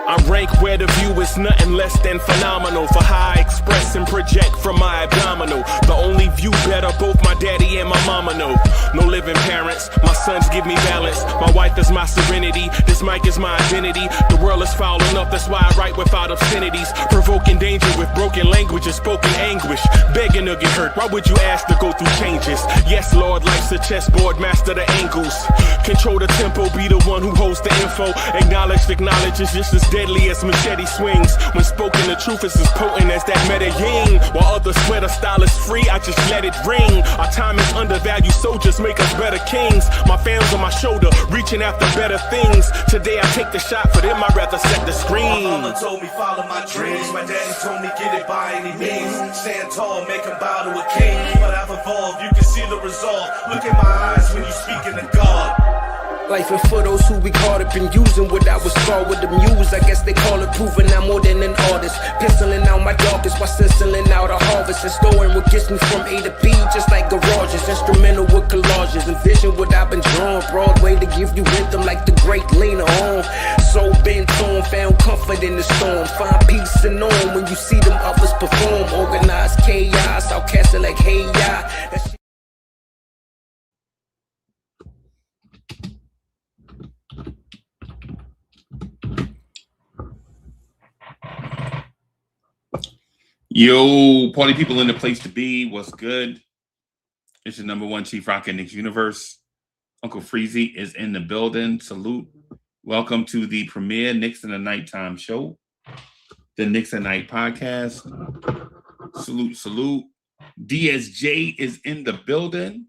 I rank where the view is nothing less than phenomenal. For how I express and project from my abdominal. The only view better, both my daddy and my mama know. No living parents, my sons give me balance. My wife is my serenity, this mic is my identity. The world is foul enough, that's why I write without obscenities. Provoking danger with broken language and spoken anguish. Begging to get hurt, why would you ask to go through changes? Yes, Lord, life's a chessboard, master the angles. Control the tempo, be the one who holds the info. Acknowledge is just as deadly as machete swings. When spoken, the truth is as potent as that Medellin. While others swear the style is free, I just let it ring. Our time is undervalued, soldiers make us better kings. My fam's on my shoulder, reaching after better things. Today I take the shot, for them I'd rather set the screen. My mama told me follow my dreams. My daddy told me get it by any means. Stand tall, make him bow to a king. But I've evolved, you can see the result. Look in my eyes when you speaking to God. Life and for those who we caught up in using what I was taught with the muse. I guess they call it proving I'm more than an artist. Penciling out my darkest while sizzling out a harvest. And storing what gets me from A to B, just like garages. Instrumental with collages. Envision what I've been drawing. Broadway to give you rhythm like the great Lena Horne. So bent on, found comfort in the storm. Find peace and on when you see them others perform. Organized chaos, outcasted like hey ya. Yo, party people in the place to be. What's good? It's your number one Chief Rock in Nick's universe. Uncle Freezy is in the building. Salute. Welcome to the premiere Knicks in the Nighttime show, the Knicks at Night podcast. Salute, salute. DSJ is in the building.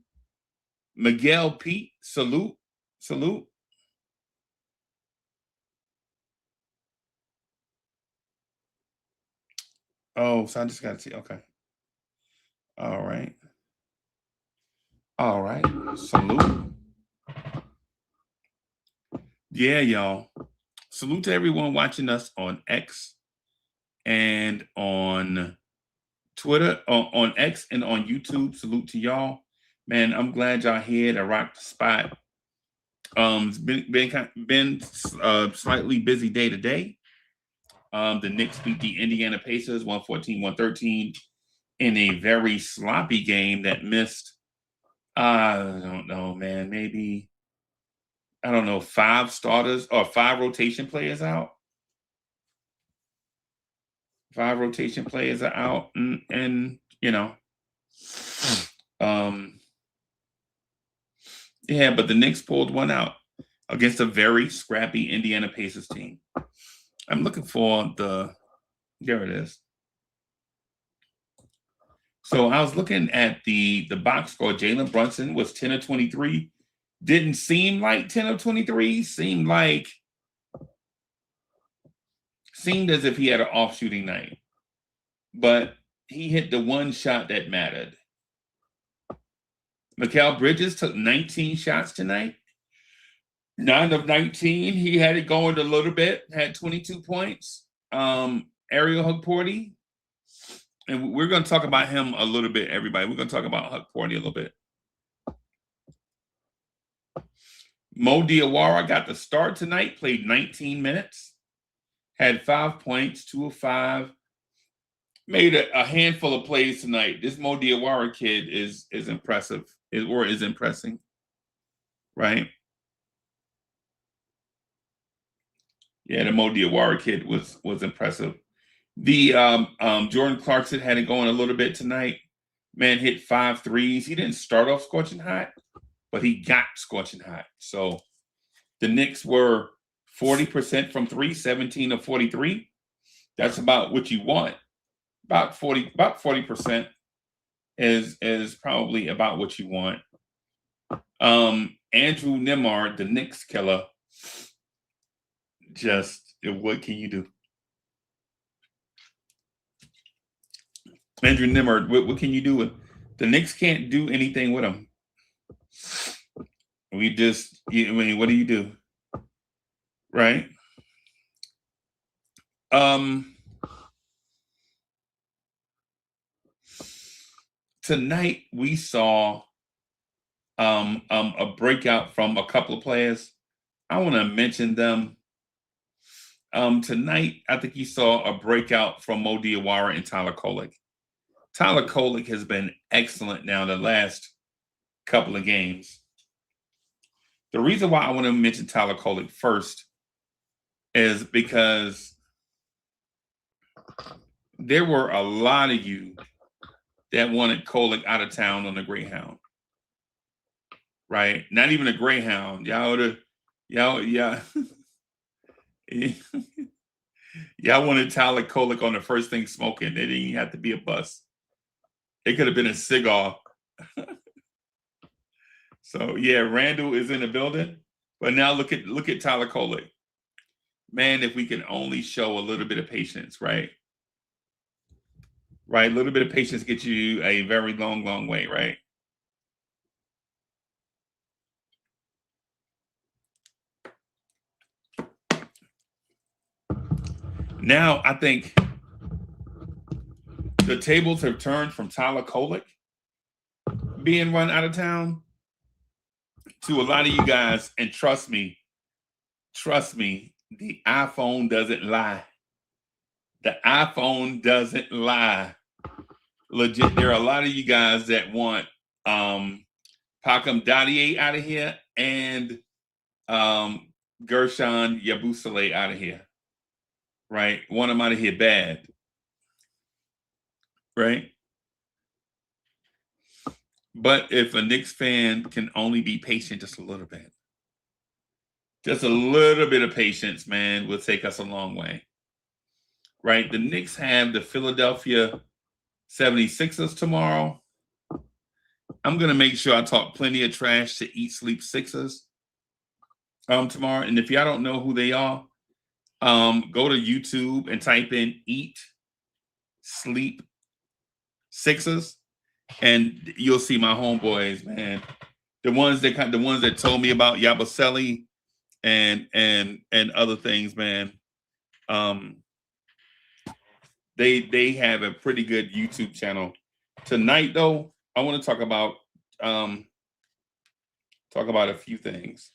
Miguel Pete, salute, salute. Oh, so I just got to see. Okay. All right. All right. Salute. Yeah, y'all. Salute to everyone watching us on X and on Twitter, on X and on YouTube. Salute to y'all. Man, I'm glad y'all here to rock the spot. It's been slightly busy day to day. The Knicks beat the Indiana Pacers 114-113 in a very sloppy game that missed, I don't know, man, maybe, I don't know, 5 starters or 5 rotation players out. 5 rotation players are out, and you know, yeah, but the Knicks pulled one out against a very scrappy Indiana Pacers team. I'm looking for there it is. So I was looking at the box score. Jalen Brunson was 10 of 23. Didn't seem like 10 of 23. Seemed as if he had an off shooting night. But he hit the one shot that mattered. Mikal Bridges took 19 shots tonight. 9 of 19. He had it going a little bit, had 22 points. Ariel Hukporty. And we're going to talk about him a little bit, everybody. We're going to talk about Hukporty a little bit. Mo Diawara got the start tonight, played 19 minutes, had 5 points, 2 of 5. Made a handful of plays tonight. This Mo Diawara kid is impressive, is impressing, right? Yeah, the Mo Diawara kid was impressive. The Jordan Clarkson had it going a little bit tonight. Man, hit 5 threes. He didn't start off scorching hot, but he got scorching hot. So the Knicks were 40% from 3, 17 of 43. That's about what you want. About 40% is probably about what you want. Andrew Nembhard, the Knicks killer. Just what can you do? Andrew Nembhard, what can you do with the Knicks? Can't do anything with him. We just, what do you do? Right? Tonight we saw a breakout from a couple of players. I want to mention them. Tonight, I think you saw a breakout from Mo Diawara and Tyler Kolek. Tyler Kolek has been excellent now the last couple of games. The reason why I want to mention Tyler Kolek first is because there were a lot of you that wanted Kolek out of town on the Greyhound. Right? Not even a Greyhound. Y'all wanted Tyler Kolek on the first thing smoking. It didn't even have to be a bus. It could have been a cigar. So yeah, Randall is in the building. But now look at Tyler Kolek. Man, if we can only show a little bit of patience, right? Right, a little bit of patience gets you a very long, long way, right? Now, I think the tables have turned from Tyler Kolek being run out of town to a lot of you guys, and trust me, the iPhone doesn't lie. The iPhone doesn't lie. Legit, there are a lot of you guys that want Pacom Dadier out of here and Gershon Yabusele out of here. Right? Want them out of here bad. Right? But if a Knicks fan can only be patient just a little bit, just a little bit of patience, man, will take us a long way. Right? The Knicks have the Philadelphia 76ers tomorrow. I'm going to make sure I talk plenty of trash to Eat Sleep Sixers tomorrow. And if y'all don't know who they are, go to YouTube and type in Eat Sleep Sixers, and you'll see my homeboys, man. The ones that told me about Yabusele and other things, man. They have a pretty good YouTube channel. Tonight, though, I want to talk about a few things.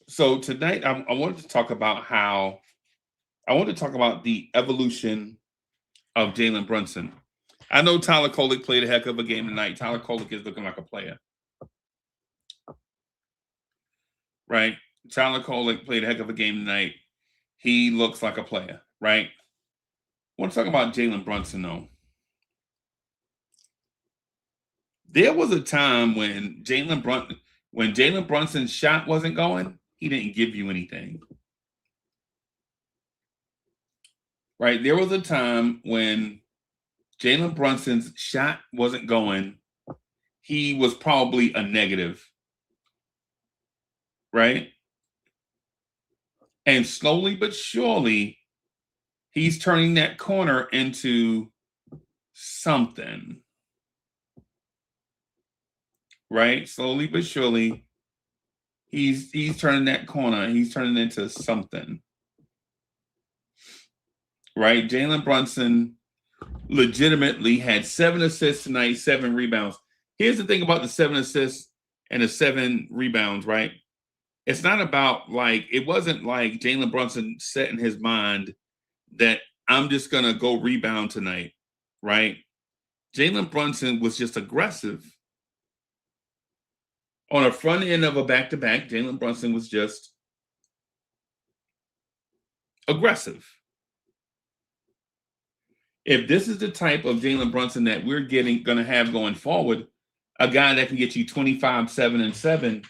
So tonight, I wanted to talk about the evolution of Jalen Brunson. I know Tyler Kolek played a heck of a game tonight. Tyler Kolek is looking like a player. Right? Tyler Kolek played a heck of a game tonight. He looks like a player, right? I want to talk about Jalen Brunson, though. There was a time when Jalen Brunson's shot wasn't going, he didn't give you anything. Right? There was a time when Jalen Brunson's shot wasn't going, he was probably a negative. Right? And slowly but surely, he's turning that corner into something. Right? Slowly but surely, he's turning that corner. He's turning into something. Right? Jalen Brunson legitimately had 7 assists tonight, 7 rebounds. Here's the thing about the 7 assists and the 7 rebounds, right? It's not about it wasn't like Jalen Brunson set in his mind that I'm just going to go rebound tonight, right? Jalen Brunson was just aggressive. On the front end of a back-to-back, Jalen Brunson was just aggressive. If this is the type of Jalen Brunson that we're going to have going forward, a guy that can get you 25, 7, and 7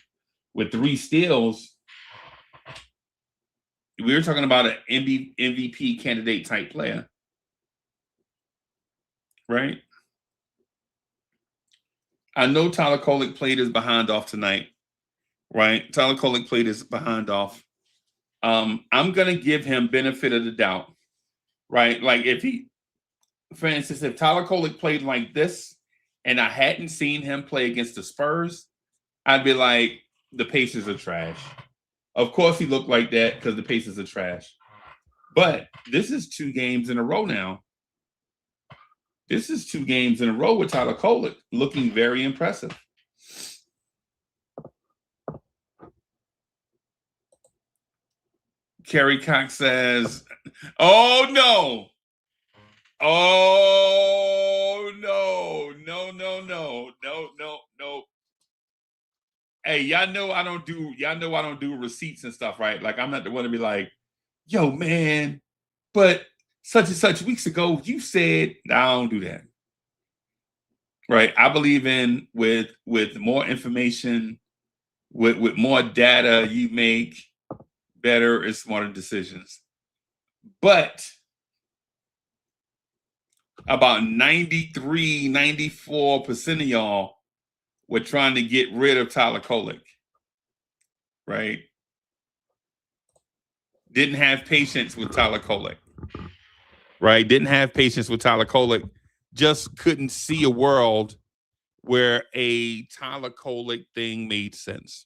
with 3 steals, we were talking about an MVP candidate type player, right? I know Tyler Kolek played his behind off tonight, right? Tyler Kolek played his behind off. I'm going to give him benefit of the doubt, right? Like for instance, if Tyler Kolek played like this and I hadn't seen him play against the Spurs, I'd be like, the Pacers are trash. Of course he looked like that because the Pacers are trash. But this is 2 games in a row now. This is 2 games in a row with Tyler Kolek looking very impressive. Kerry Cox says, oh no. Oh no. No. Hey, y'all know I don't do receipts and stuff, right? Like I'm not the one to be like, yo, man, but such and such weeks ago, you said, no, I don't do that. Right. I believe in with more information, with more data, you make better and smarter decisions. But about 93, 94% of y'all were trying to get rid of Tyler Kolek. Right? Didn't have patience with Tyler Kolek. Right? Didn't have patience with Tyler Kolek. Just couldn't see a world where a Tyler Kolek thing made sense.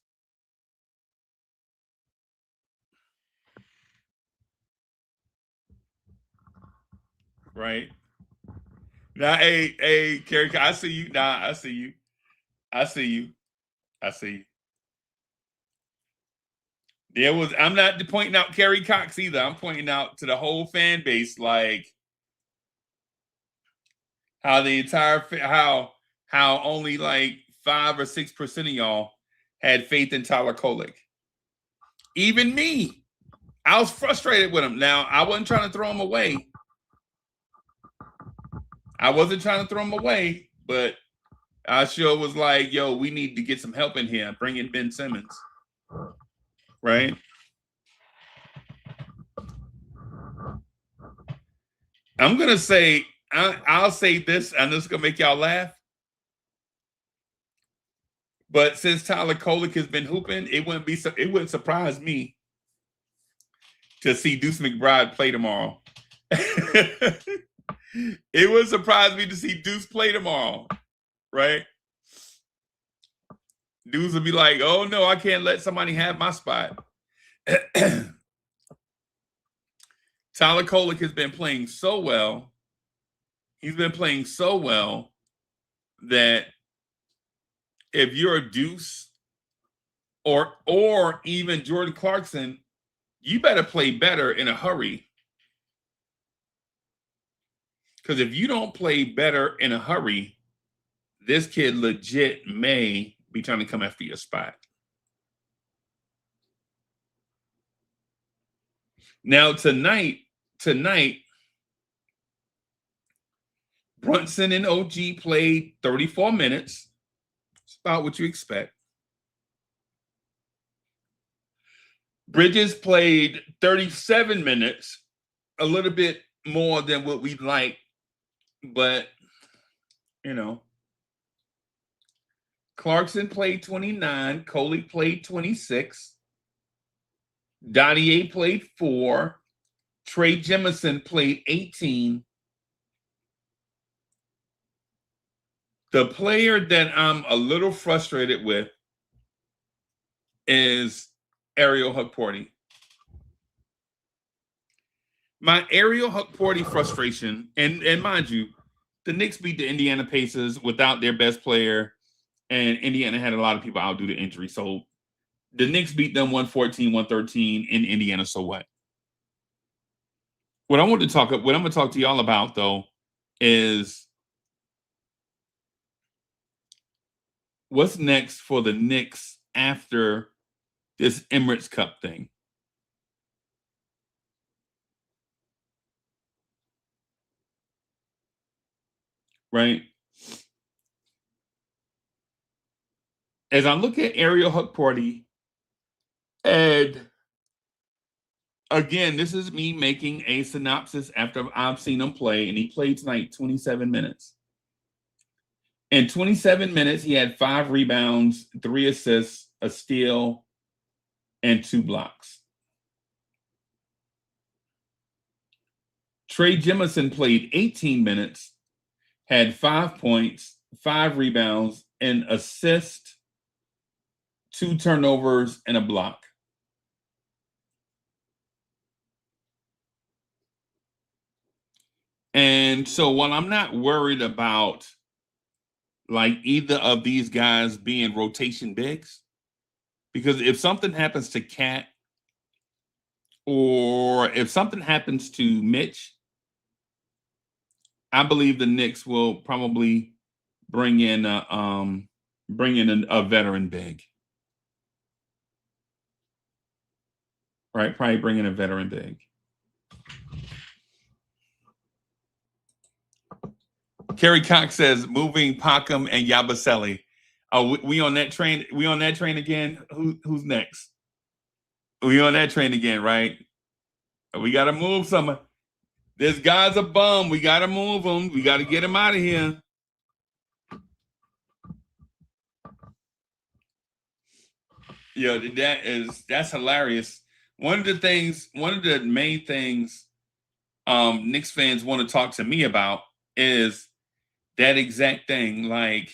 Right? Now, hey, Kerry, I see you. Nah, I see you. I'm not pointing out Kerry Cox either. I'm pointing out to the whole fan base, like how the entire how only like 5 or 6% of y'all had faith in Tyler Kolek. Even me, I was frustrated with him. Now I wasn't trying to throw him away. But I sure was like, yo, we need to get some help in here. Bring in Ben Simmons. Right? I'm going to say, I'll say this, and this is going to make y'all laugh. But since Tyler Kolek has been hooping, it wouldn't surprise me to see Deuce McBride play tomorrow. It would surprise me to see Deuce play tomorrow, right? Deuce would be like, oh no, I can't let somebody have my spot. Tyler Kolek has been playing so well. He's been playing so well that if you're a Deuce or even Jordan Clarkson, you better play better in a hurry. Because if you don't play better in a hurry, this kid legit may be trying to come after your spot. Now tonight, Brunson and OG played 34 minutes. It's about what you expect. Bridges played 37 minutes, a little bit more than what we'd like, but, you know. Clarkson played 29. Kolek played 26. Dottier played 4. Trey Jemison played 18. The player that I'm a little frustrated with is Ariel Hukporti. My Ariel Hukporti frustration, and mind you, the Knicks beat the Indiana Pacers without their best player, and Indiana had a lot of people out due to injury. So the Knicks beat them 114-113 in Indiana. So what? What I'm going to talk to y'all about, though, is what's next for the Knicks after this Emirates Cup thing. Right? As I look at Ariel Hukporti, and again, this is me making a synopsis after I've seen him play, and he played tonight 27 minutes. In 27 minutes, he had 5 rebounds, 3 assists, a steal, and 2 blocks. Trey Jemison played 18 minutes, had 5 points, 5 rebounds, an assist, 2 turnovers, and a block. And so while I'm not worried about like either of these guys being rotation bigs, because if something happens to Cat or if something happens to Mitch, I believe the Knicks will probably bring in a veteran big. Right, probably bring in a veteran big. Kerry Cox says moving Pacom and Yabusele. Oh, we on that train? We on that train again? Who's next? We on that train again, right? We got to move some. This guy's a bum. We got to move him. We got to get him out of here. Yeah, that's hilarious. One of the main things Knicks fans want to talk to me about is that exact thing. Like,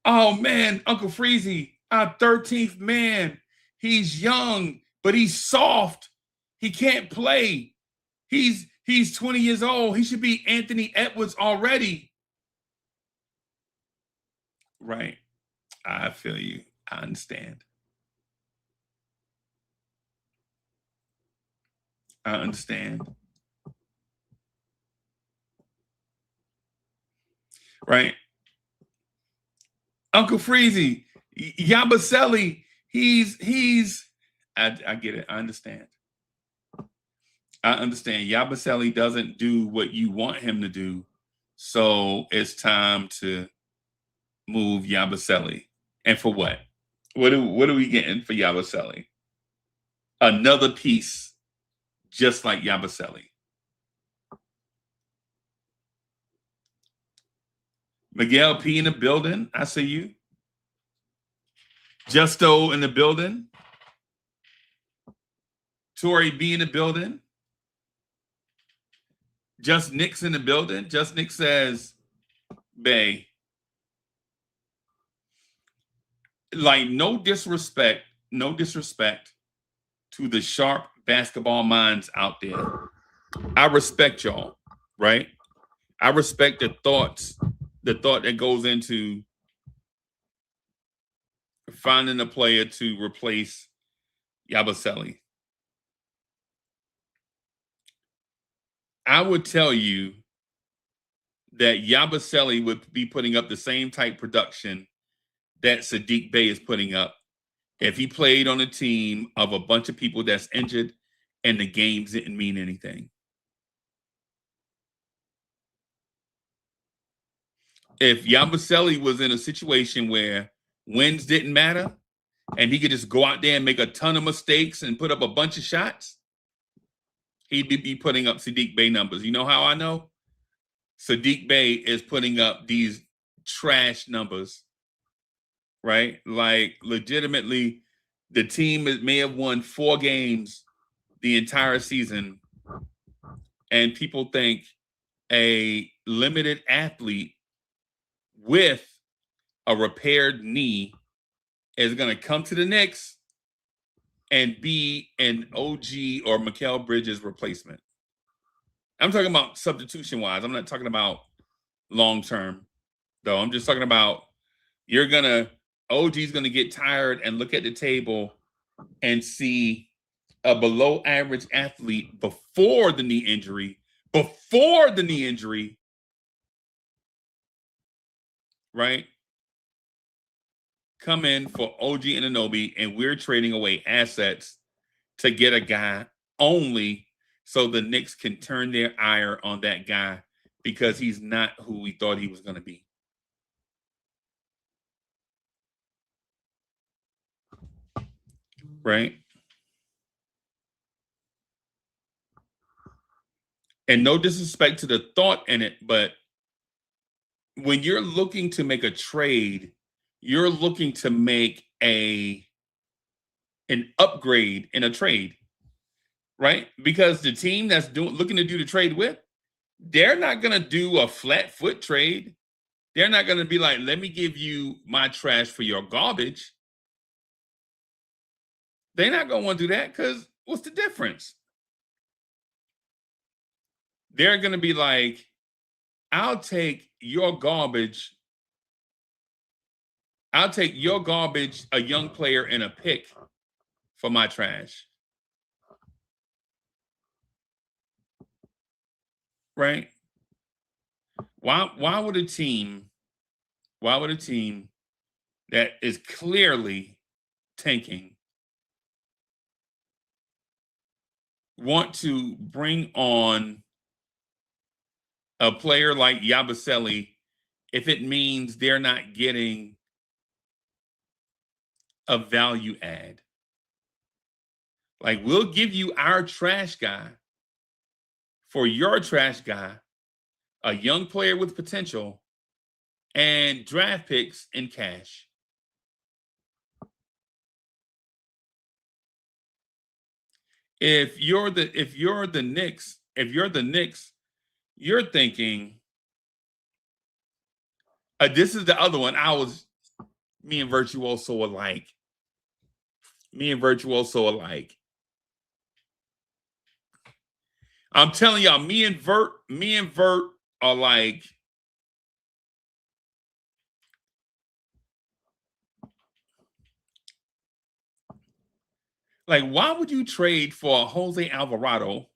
oh man, Uncle Freezy, our 13th man. He's young, but he's soft. He can't play. He's 20 years old. He should be Anthony Edwards already. Right. I feel you. I understand. I understand. Right. Uncle Freezy, Yabusele, I get it. I understand. I understand. Yabusele doesn't do what you want him to do. So it's time to move Yabusele. And for what? What are we getting for Yabusele? Another piece, just like Yabusele. Miguel P in the building. I see you. Justo in the building. Tori B in the building. Just Nick's in the building. Just Nick says, Bay. Like, no disrespect to the sharp basketball minds out there. I respect y'all, right? I respect the thought that goes into finding a player to replace Yabusele. I would tell you that Yabusele would be putting up the same type production that Sadiq Bey is putting up if he played on a team of a bunch of people that's injured and the games didn't mean anything. If Yabusele was in a situation where wins didn't matter and he could just go out there and make a ton of mistakes and put up a bunch of shots, he'd be putting up Sadiq Bey numbers. You know how I know? Sadiq Bey is putting up these trash numbers, right? Like, legitimately, the team may have won 4 games the entire season, and people think a limited athlete with a repaired knee is going to come to the Knicks and be an OG or Mikal Bridges replacement. I'm talking about substitution-wise. I'm not talking about long-term, though. I'm just talking about OG's going to get tired and look at the table and see a below-average athlete before the knee injury, right? Come in for OG Anunoby, and we're trading away assets to get a guy only so the Knicks can turn their ire on that guy because he's not who we thought he was going to be. Right? And no disrespect to the thought in it, but when you're looking to make a trade, you're looking to make an upgrade in a trade, right? Because the team that's looking to do the trade with, they're not going to do a flat foot trade. They're not going to be like, let me give you my trash for your garbage. They're not going to want to do that because what's the difference? They're going to be like, I'll take your garbage, a young player, and a pick for my trash. right? Why would a team that is clearly tanking want to bring on a player like Yabusele if it means they're not getting a value add? Like, we'll give you our trash guy for your trash guy, a young player with potential, and draft picks in cash. If you're the Knicks, you're thinking, this is the other one. Me and Virtuoso alike. I'm telling y'all, me and Vert are like, why would you trade for Jose Alvarado?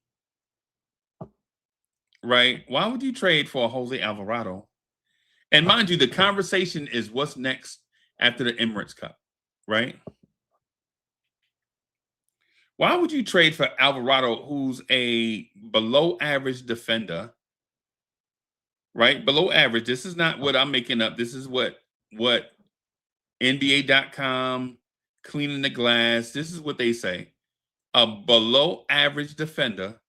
Right? Why would you trade for Jose Alvarado? And mind you, the conversation is what's next after the Emirates Cup, right? Why would you trade for Alvarado, who's a below average defender, right? Below average. This is not what I'm making up. This is what NBA.com, Cleaning the Glass, this is what they say. A below average defender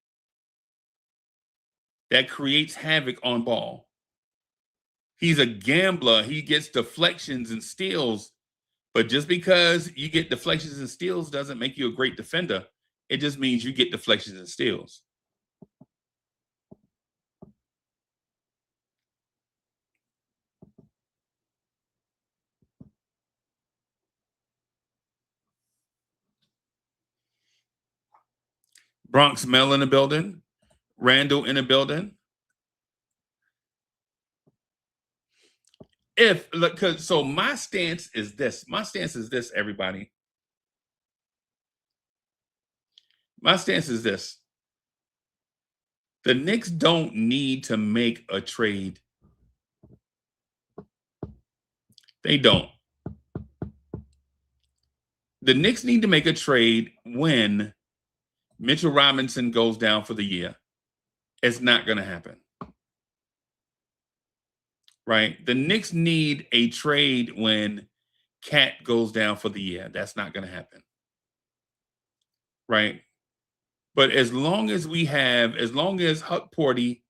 that creates havoc on ball. He's a gambler. He gets deflections and steals. But just because you get deflections and steals doesn't make you a great defender. It just means you get deflections and steals. Bronx Mel in the building. Randall in the building. So my stance is this. Everybody. My stance is this. The Knicks don't need to make a trade. They don't. The Knicks need to make a trade when Mitchell Robinson goes down for the year. It's not going to happen. Right? The Knicks need a trade when Cat goes down for the year. That's not going to happen. Right? But as long as Huck Porty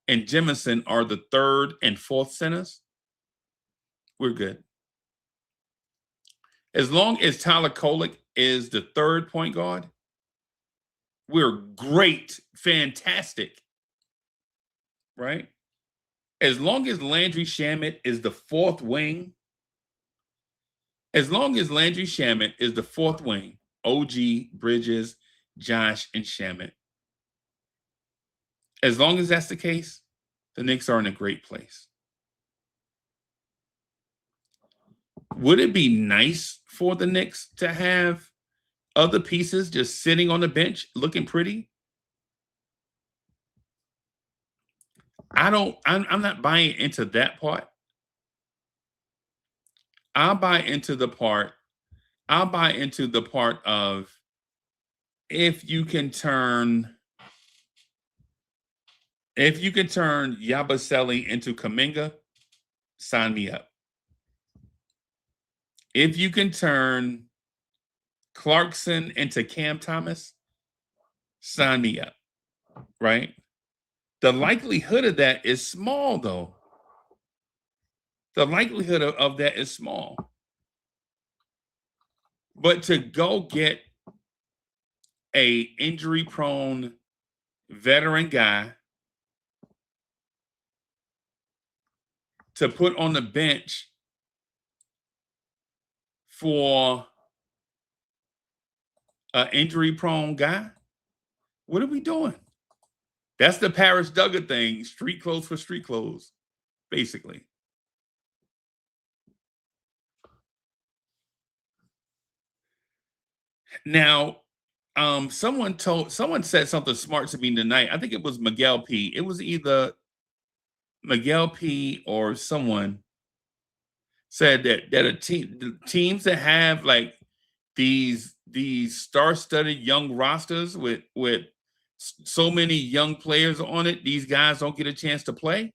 and Jemison are the third and fourth centers, we're good. As long as Tyler Kolek is the third point guard, we're great, fantastic. Right? As long as Landry Shamet is the fourth wing, OG, Bridges, Josh, and Shamet. As long as that's the case, the Knicks are in a great place. Would it be nice for the Knicks to have other pieces just sitting on the bench looking pretty? I'm not buying into that part. I'll buy into the part of if you can turn Yabusele into Kuminga, sign me up. If you can turn Clarkson into Cam Thomas, sign me up. Right? The likelihood of that is small, though. The likelihood of that is small. But to go get a injury-prone veteran guy to put on the bench for an injury-prone guy, what are we doing? That's the Paris Duggar thing, street clothes for street clothes, basically. Now, Someone said something smart to me tonight. I think it was Miguel P. It was either Miguel P. or someone said that teams that have like these star-studded young rosters with so many young players on it, these guys don't get a chance to play.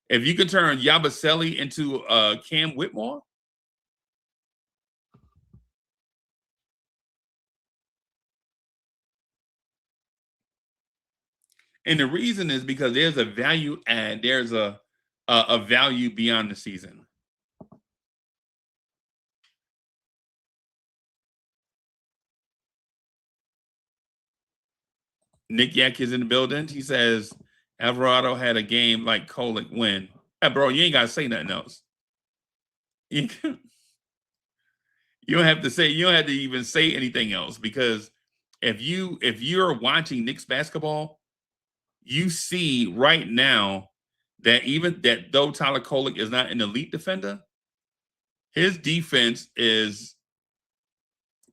If you can turn Yabusele into Cam Whitmore, and the reason is because there's a value add, there's a value beyond the season. Nick Yak is in the building. He says Alvarado had a game like Kolek win. Hey, bro, you ain't gotta say nothing else. You don't have to say. You don't have to even say anything else, because if you're watching Knicks basketball, you see right now that even that though Tyler Kolek is not an elite defender, his defense is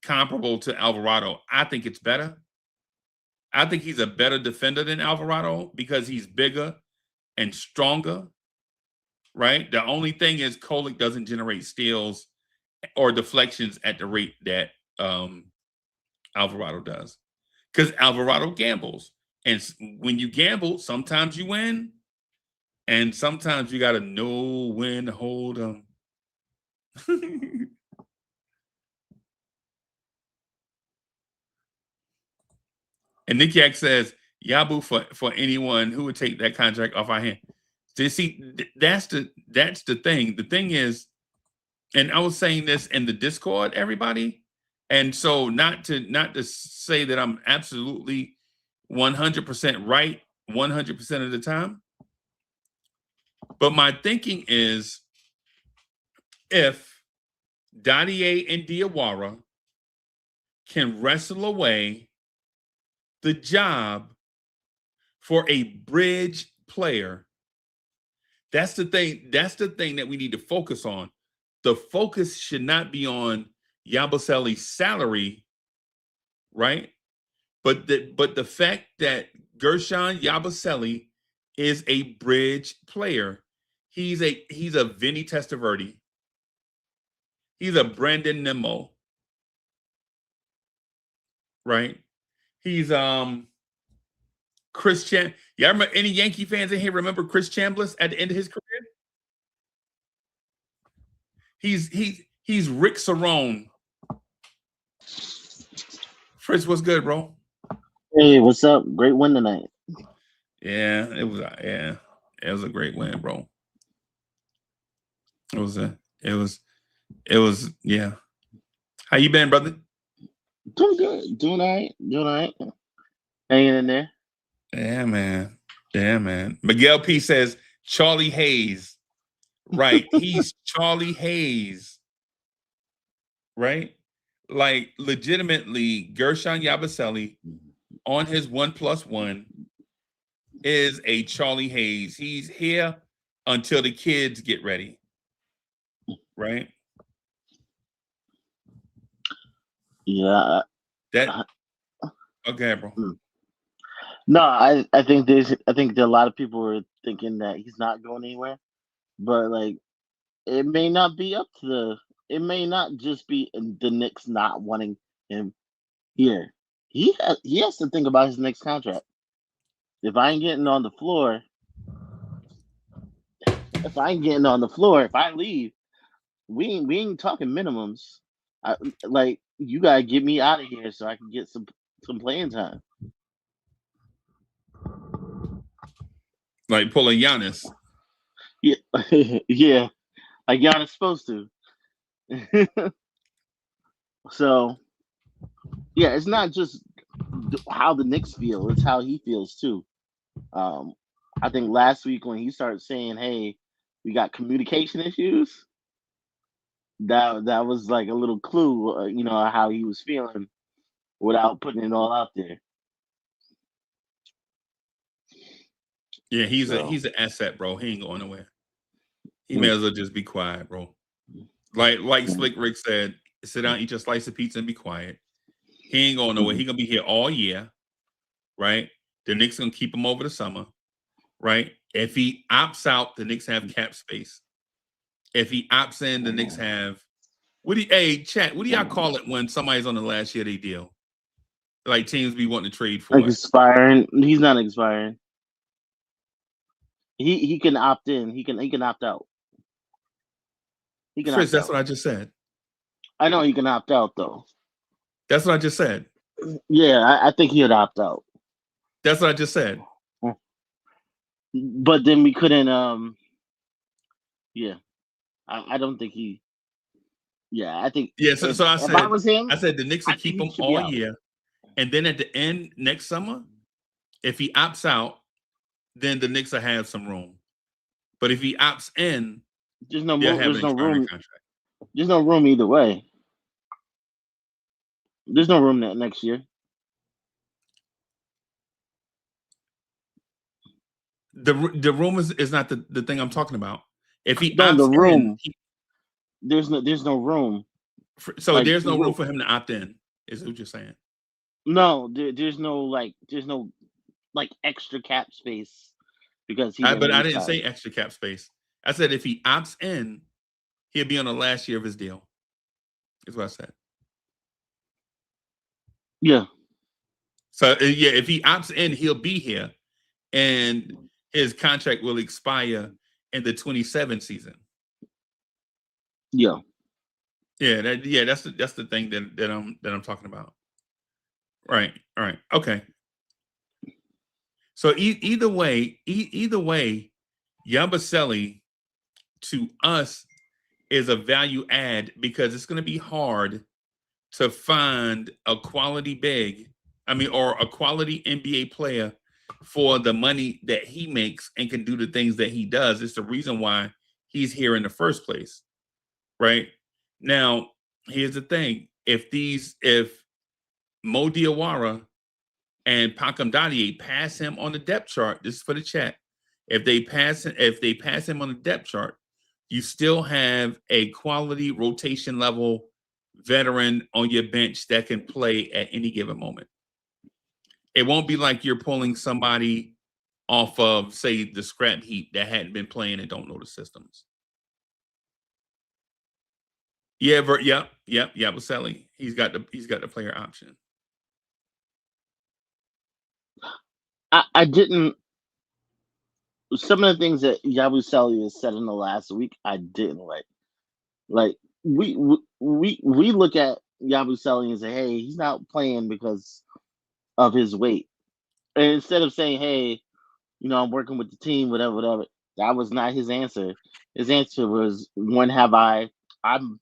comparable to Alvarado. I think it's better. I think he's a better defender than Alvarado because he's bigger and stronger, right? The only thing is Kolek doesn't generate steals or deflections at the rate that Alvarado does, because Alvarado gambles. And when you gamble, sometimes you win, and sometimes you got to know when to hold them. And Nick Yak says, Yabu for anyone who would take that contract off our hand. So see, that's the thing. The thing is, and I was saying this in the Discord, everybody. And so not to say that I'm absolutely 100% right 100% of the time. But my thinking is, if Dadier and Diawara can wrestle away the job for a bridge player, that's the thing. That's the thing that we need to focus on. The focus should not be on Yabusele's salary, right? But the fact that Gershon Yabusele is a bridge player. He's a Vinny Testaverde. He's a Brandon Nemo, right? He's Chris Chan. Yeah, remember any Yankee fans in here remember Chris Chambliss at the end of his career? He's Rick Cerrone. Fritz, what's good, bro? Hey, what's up? Great win tonight. Yeah, it was a great win, bro. It was yeah. How you been, brother? Doing good. Doing all right. Hanging in there. Yeah, man. Miguel P says Charlie Hayes. Right. He's Charlie Hayes. Right? Like, legitimately, Gershon Yabusele on his 1+1 is a Charlie Hayes. He's here until the kids get ready. Right? Yeah. Okay, bro. No, I think that a lot of people were thinking that he's not going anywhere, but like it may not just be the Knicks not wanting him here. He has to think about his next contract. If I ain't getting on the floor, if I leave, we ain't talking minimums. You gotta get me out of here so I can get some playing time. Like pulling Giannis. Yeah, yeah, like Giannis supposed to. So, yeah, it's not just how the Knicks feel; it's how he feels too. I think last week when he started saying, "Hey, we got communication issues," that was like a little clue, how he was feeling without putting it all out there. Yeah, he's an asset, bro. He ain't going nowhere. He may as well just be quiet, bro. Like Slick Rick said, sit down, eat your slice of pizza, and be quiet. He ain't going nowhere. He gonna be here all year, right? The Knicks gonna keep him over the summer, right? If he opts out, the Knicks have cap space. If he opts in, the Knicks have hey, chat, what do y'all call it when somebody's on the last year of their deal? Like teams be wanting to trade for it. Expiring. He's not expiring. He can opt in. He can opt out. He can Chris, opt that's out. what I just said. I know he can opt out though. That's what I just said. Yeah, I think he'd opt out. That's what I just said. But then we couldn't. Yeah, I don't think he. Yeah, I think. Yeah, so I if said, I was him, I said the Knicks will keep him all year, and then at the end next summer, if he opts out, then the Knicks will have some room. But if he opts in, there's no they'll have there's an no expiring room. contract. There's no room either way. There's no room next year. The room is not the thing I'm talking about. If he No, the opts room. in, There's no room. so Like, there's no room for him to opt in. Is what you're saying? No, there's no extra cap space because he didn't. But I didn't say extra cap space. I said if he opts in, he'll be on the last year of his deal. Is what I said. Yeah. So yeah, if he opts in, he'll be here, and his contract will expire in the 27 season. Yeah. Yeah, that's the thing that I'm talking about. Right. All right. Okay. So either way, Yabusele to us is a value add because it's going to be hard to find a quality or a quality NBA player for the money that he makes and can do the things that he does. It's the reason why he's here in the first place, right? Now, here's the thing: if Mo Diawara and Pakam Dadier pass him on the depth chart, this is for the chat. If they pass him on the depth chart, you still have a quality rotation level veteran on your bench that can play at any given moment. It won't be like you're pulling somebody off of, say, the scrap heap that hadn't been playing and don't know the systems. Yeah, Yabusele. He's got the player option. I didn't. Some of the things that Yabusele has said in the last week, I didn't like. Like we look at Yabusele and say, "Hey, he's not playing because of his weight," and instead of saying, "Hey, I'm working with the team, whatever," that was not his answer. His answer was, "When have I? I'm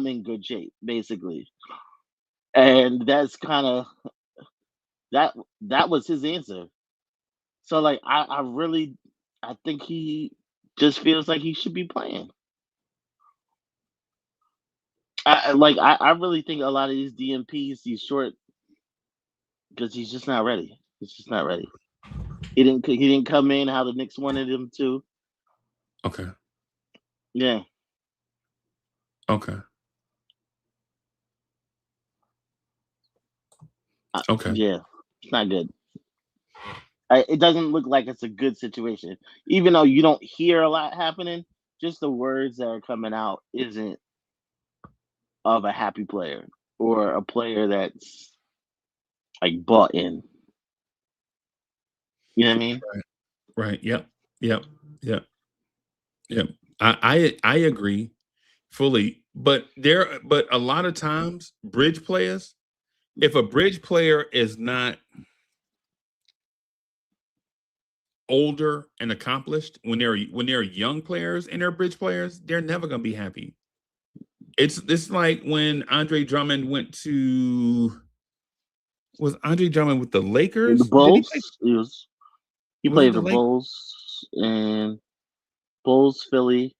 in good shape, basically," and that's kind of that was his answer. So like I think he just feels like he should be playing. I really think a lot of these DMPs he's short because he's just not ready. He's just not ready. He didn't come in how the Knicks wanted him to. Okay. Yeah. Okay. Okay. Yeah. It's not good. It doesn't look like it's a good situation. Even though you don't hear a lot happening, just the words that are coming out isn't of a happy player or a player that's like bought in. You know what I mean? Right. Yep. I agree fully, but a lot of times bridge players, if a bridge player is not older and accomplished, when they're young players and they're bridge players, they're never gonna be happy. It's like when Andre Drummond went to Andre Drummond with the Lakers? The Bulls. He Was it played the for Lakers? Bulls and Philly.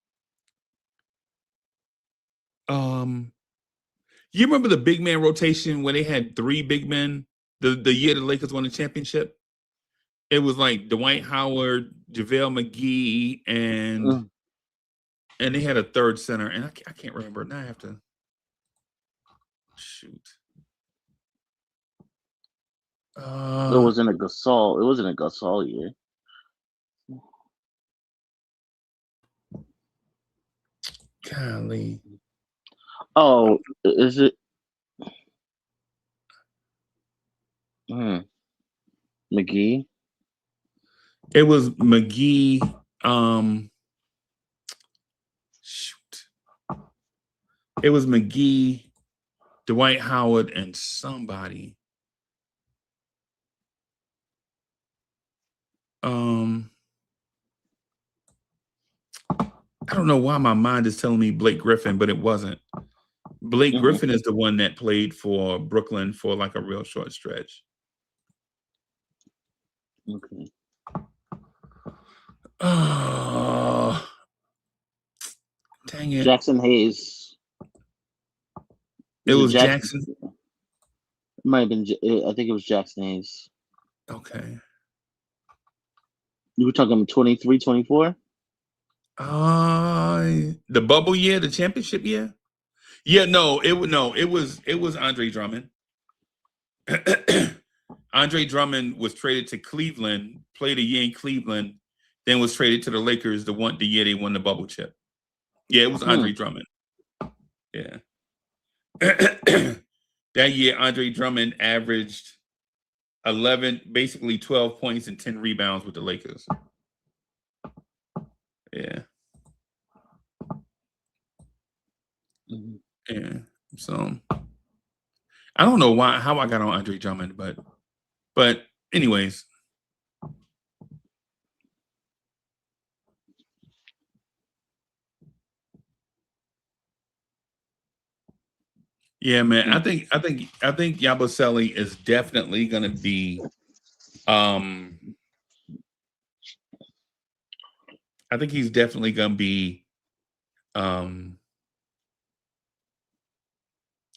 You remember the big man rotation when they had 3 big men the year the Lakers won the championship? It was like Dwight Howard, JaVale McGee, and they had a third center, and I can't remember. Now I have to shoot. It wasn't a Gasol. It wasn't a Gasol year. Golly. Oh, is it? McGee. It was McGee. Shoot. It was McGee, Dwight Howard, and somebody. I don't know why my mind is telling me Blake Griffin, but it wasn't. Blake Griffin is the one that played for Brooklyn for like a real short stretch. Okay. Oh, dang it. Jackson Hayes. It was Jackson. It might have been. I think it was Jackson Hayes. Okay. You were talking 23, 24? The bubble year, the championship year? Yeah, it was Andre Drummond. Andre Drummond was traded to Cleveland, played a year in Cleveland, then was traded to the Lakers the year they won the bubble chip. Yeah, it was Andre Drummond. Yeah. That year, Andre Drummond averaged 12 points and 10 rebounds with the Lakers. Yeah. Yeah. So I don't know how I got on Andre Drummond, but anyways. Yeah, man. I think Yabusele is definitely gonna be I think he's definitely gonna be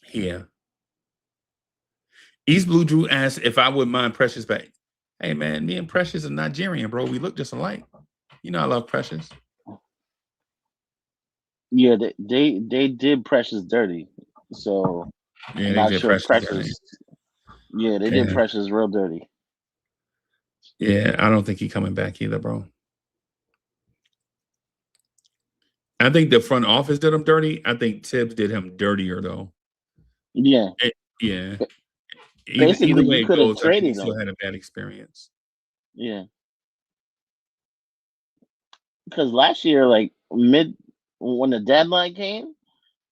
here. East Blue Drew asked if I would mind Precious back. Hey man, me and Precious are Nigerian, bro. We look just alike. You know I love Precious. Yeah, they did Precious dirty. So yeah, I'm not sure Precious. Yeah, they did Precious real dirty. Yeah, I don't think he's coming back either, bro. I think the front office did him dirty. I think Tibbs did him dirtier, though. Yeah. Yeah. Basically, either way you it could have goes, I think he traded still him. had a bad experience. Yeah. Because last year, like when the deadline came,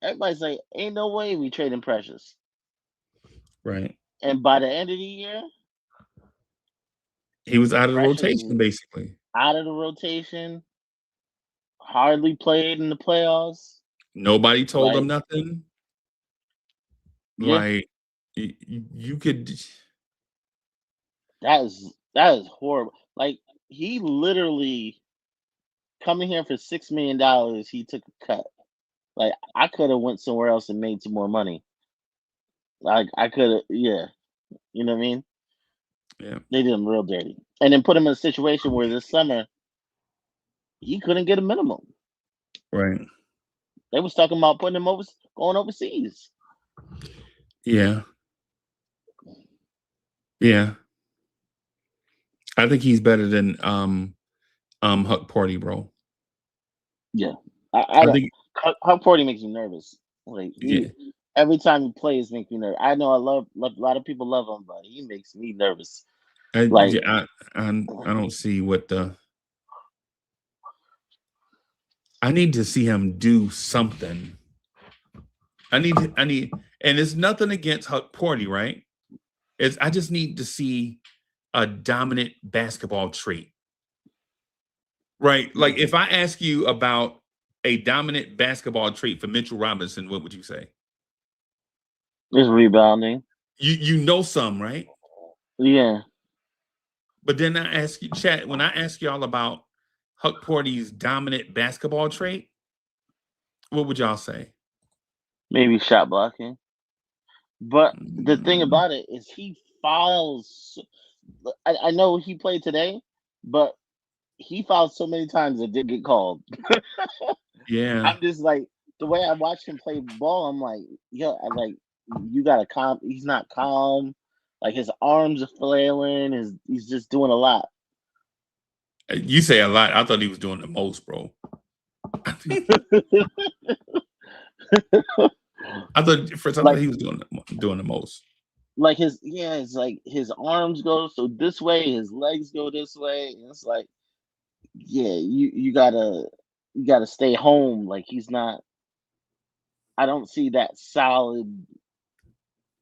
everybody's like, "Ain't no way we trading Precious." Right. And by the end of the year, he was out of the Precious rotation, basically. Out of the rotation. Hardly played in the playoffs. Nobody told him nothing. Yeah. Like you could. That is horrible. Like he literally coming here for $6 million. He took a cut. Like I could have went somewhere else and made some more money. Like I could have, yeah. You know what I mean? Yeah. They did him real dirty, and then put him in a situation where this summer he couldn't get a minimum. Right. They was talking about putting him going overseas. Yeah. Yeah. I think he's better than Huck Party, bro. Yeah. I think Huck Party makes me nervous. Like every time he plays makes me nervous. I know a lot of people love him, but he makes me nervous. I don't see what I need to see him do something. I need, and it's nothing against Huck Party, right? I just need to see a dominant basketball trait, right? Like if I ask you about a dominant basketball trait for Mitchell Robinson, what would you say? It's rebounding. You know some, right? Yeah. But then I ask you, chat, when I ask y'all about Huck Party's dominant basketball trait, what would y'all say? Maybe shot blocking. But the thing about it is he fouls. I know he played today, but he fouled so many times it did get called. Yeah. I'm just like, the way I watch him play ball, I'm like, yo, you gotta calm. He's not calm. Like his arms are flailing. He's just doing a lot. You say a lot. I thought he was doing the most, bro. I thought first I thought like he was doing the most. like it's like his arms go so this way, his legs go this way. And it's like, yeah, you gotta stay home. Like he's not. I don't see that solid.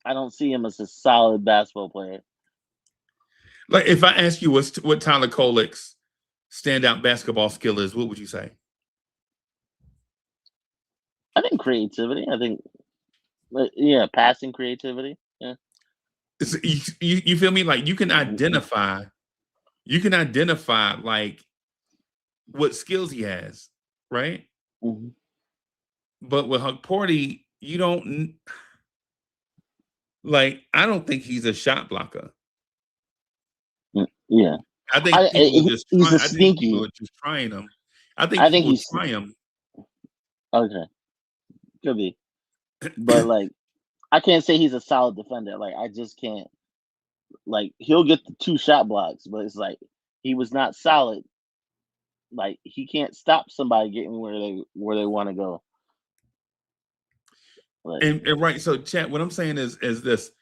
I don't see him as a solid basketball player. Like if I ask you what Tyler Kolek's standout basketball skill is, what would you say? I think creativity. I think, yeah, passing creativity. Yeah. You feel me? Like you can identify like what skills he has, right? Mm-hmm. But with Huck Porty, you don't like. I don't think he's a shot blocker. Yeah. I think people are just He's trying. a I think people sneaky. are just trying him. I think I think people he's try him. okay. Could be, but like I can't say he's a solid defender. Like I just can't. Like he'll get the 2 shot blocks, but it's like he was not solid. Like he can't stop somebody getting where they want to go. Like And right, so chat. What I'm saying is this: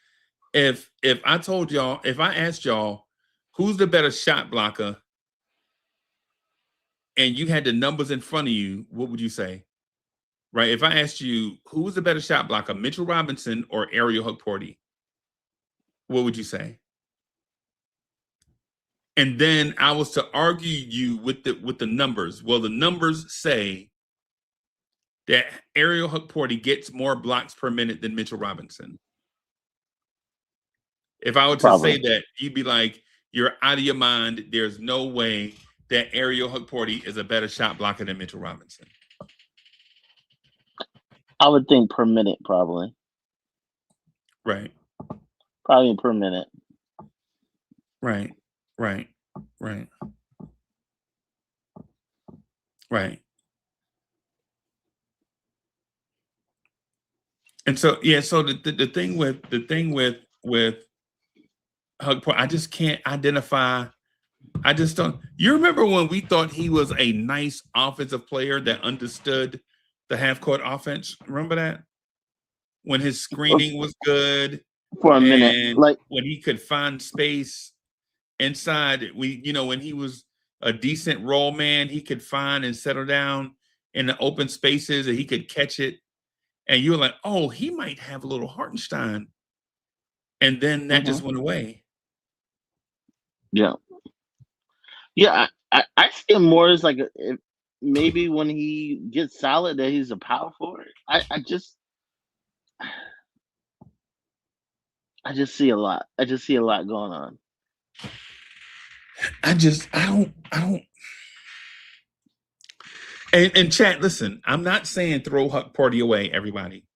if I told y'all, if I asked y'all, who's the better shot blocker, and you had the numbers in front of you, what would you say? Right? If I asked you who's the better shot blocker, Mitchell Robinson or Ariel Huck Porty, what would you say? And then I was to argue you with the numbers. Well, the numbers say that Ariel Huck Porty gets more blocks per minute than Mitchell Robinson. If I were to say probably, that, you'd be like, you're out of your mind. There's no way that Ariel Huck Porty is a better shot blocker than Mitchell Robinson. I would think per minute, probably Right. per minute. Right. Right. Right. Right. And so yeah, so the thing with Huck Porty, I just can't identify. I just don't. You remember when we thought he was a nice offensive player that understood the half court offense? Remember that? When his screening was good For a minute. and Like when he could find space inside, when he was a decent roll man, he could find and settle down in the open spaces and he could catch it. And you were like, oh, he might have a little Hartenstein. And then that just went away. yeah. Yeah, I see him more as like maybe when he gets solid that he's a power forward. I just see a lot. I just see a lot going on. I don't. And chat, listen, I'm not saying throw Huck Party away, everybody.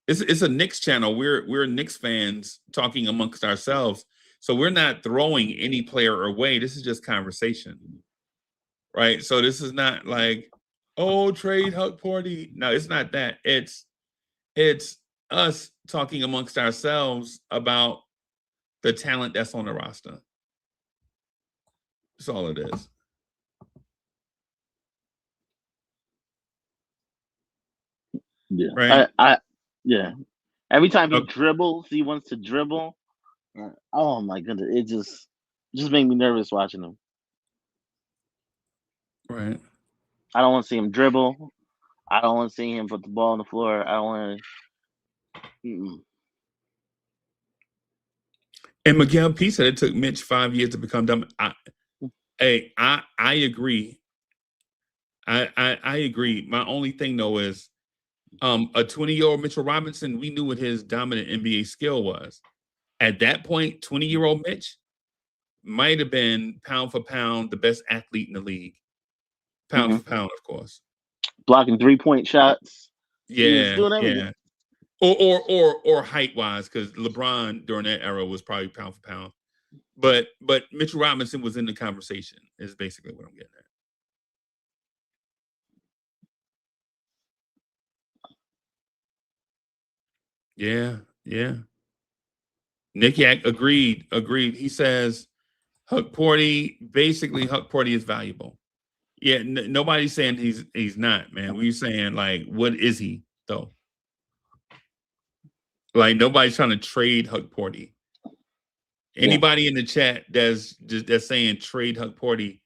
It's a Knicks channel. We're Knicks fans talking amongst ourselves. So we're not throwing any player away. This is just conversation. Right? So this is not like, oh, trade Huck Party. No, it's not that. It's us talking amongst ourselves about the talent that's on the roster. That's all it is. Yeah. Right? Yeah. Every time he Okay. dribbles, he wants to dribble. Oh my goodness. It just made me nervous watching him. Right. I don't want to see him dribble. I don't want to see him put the ball on the floor. I don't want to. And Miguel P said it took Mitch 5 years to become dumb. I agree. I agree. My only thing though is a 20-year-old Mitchell Robinson, we knew what his dominant NBA skill was. At that point, 20-year-old Mitch might have been pound for pound the best athlete in the league. Pound for pound, of course. Blocking 3-point shots. He was Yeah, doing everything. yeah. Or height wise, because LeBron during that era was probably pound for pound. But Mitchell Robinson was in the conversation, is basically what I'm getting at. Yeah, yeah. Nick Yak agreed. He says Huck Porty is valuable. Yeah, nobody's saying he's not, man. We're saying like, what is he though? Like nobody's trying to trade Huck Porty. Anybody in the chat that's saying trade Huck Porty,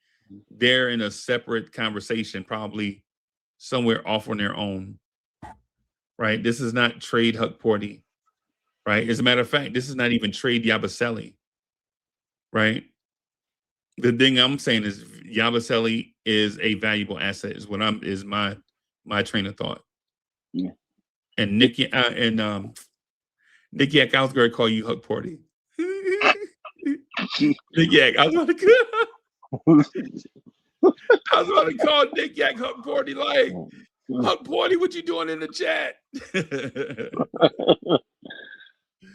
they're in a separate conversation, probably somewhere off on their own. Right? This is not trade Huck Porty. Right? As a matter of fact, this is not even trade Yabusele. Right? The thing I'm saying is Yabusele is a valuable asset. Is my train of thought. Yeah. And Nick Yak, I was going to call you Huck Porty. Nick Yak, I was about to call Nick Yak Huck Porty. Like, Huck Porty, what you doing in the chat?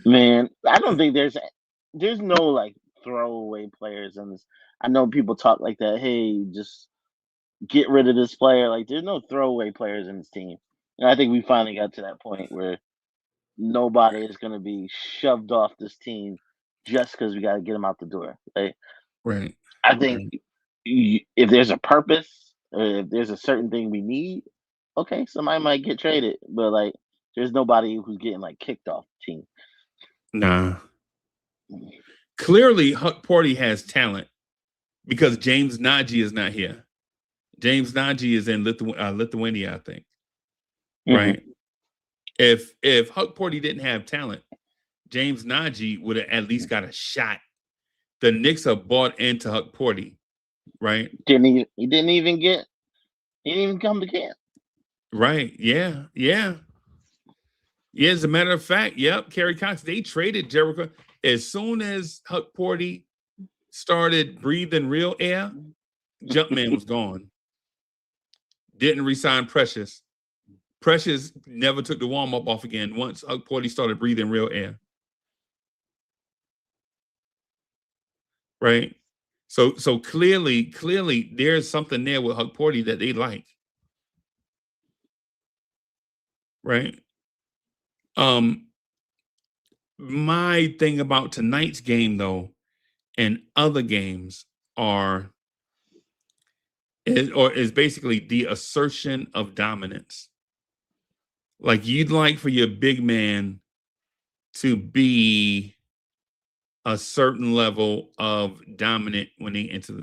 Man, I don't think there's no like throwaway players in this. I know people talk like that. Hey, just get rid of this player. Like, there's no throwaway players in this team. And I think we finally got to that point where nobody is going to be shoved off this team just because we got to get them out the door. Right. I think if there's a purpose, or if there's a certain thing we need, okay, somebody might get traded. But like, there's nobody who's getting like kicked off the team. Nah. Clearly, Huck Porty has talent because James Nagy is not here. James Nagy is in Lithuania, I think. Right. If Huck Porty didn't have talent, James Nagy would have at least got a shot. The Knicks have bought into Huck Porty, right? He didn't even come to camp. Right. Yeah. As a matter of fact, yep, Kerry Cox, they traded Jericho. As soon as Huck Porty started breathing real air, Jumpman was gone. Didn't resign Precious. Precious never took the warm-up off again once Huck Porty started breathing real air. Right? So clearly there's something there with Huck Porty that they like. Right? My thing about tonight's game, though, and other games is basically the assertion of dominance. Like, you'd like for your big man to be a certain level of dominant when they enter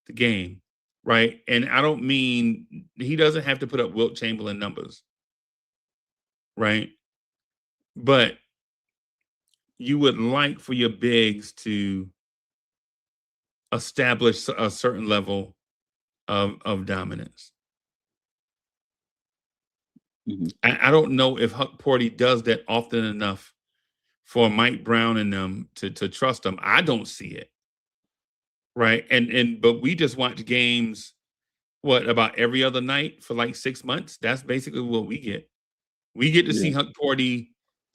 the game, right? And I don't mean he doesn't have to put up Wilt Chamberlain numbers, right? But you would like for your bigs to establish a certain level of dominance. I don't know if Huck Porty does that often enough for Mike Brown and them to trust him. I don't see it. Right. But we just watch games, about every other night for like 6 months? That's basically what we get. We get to see Huck Porty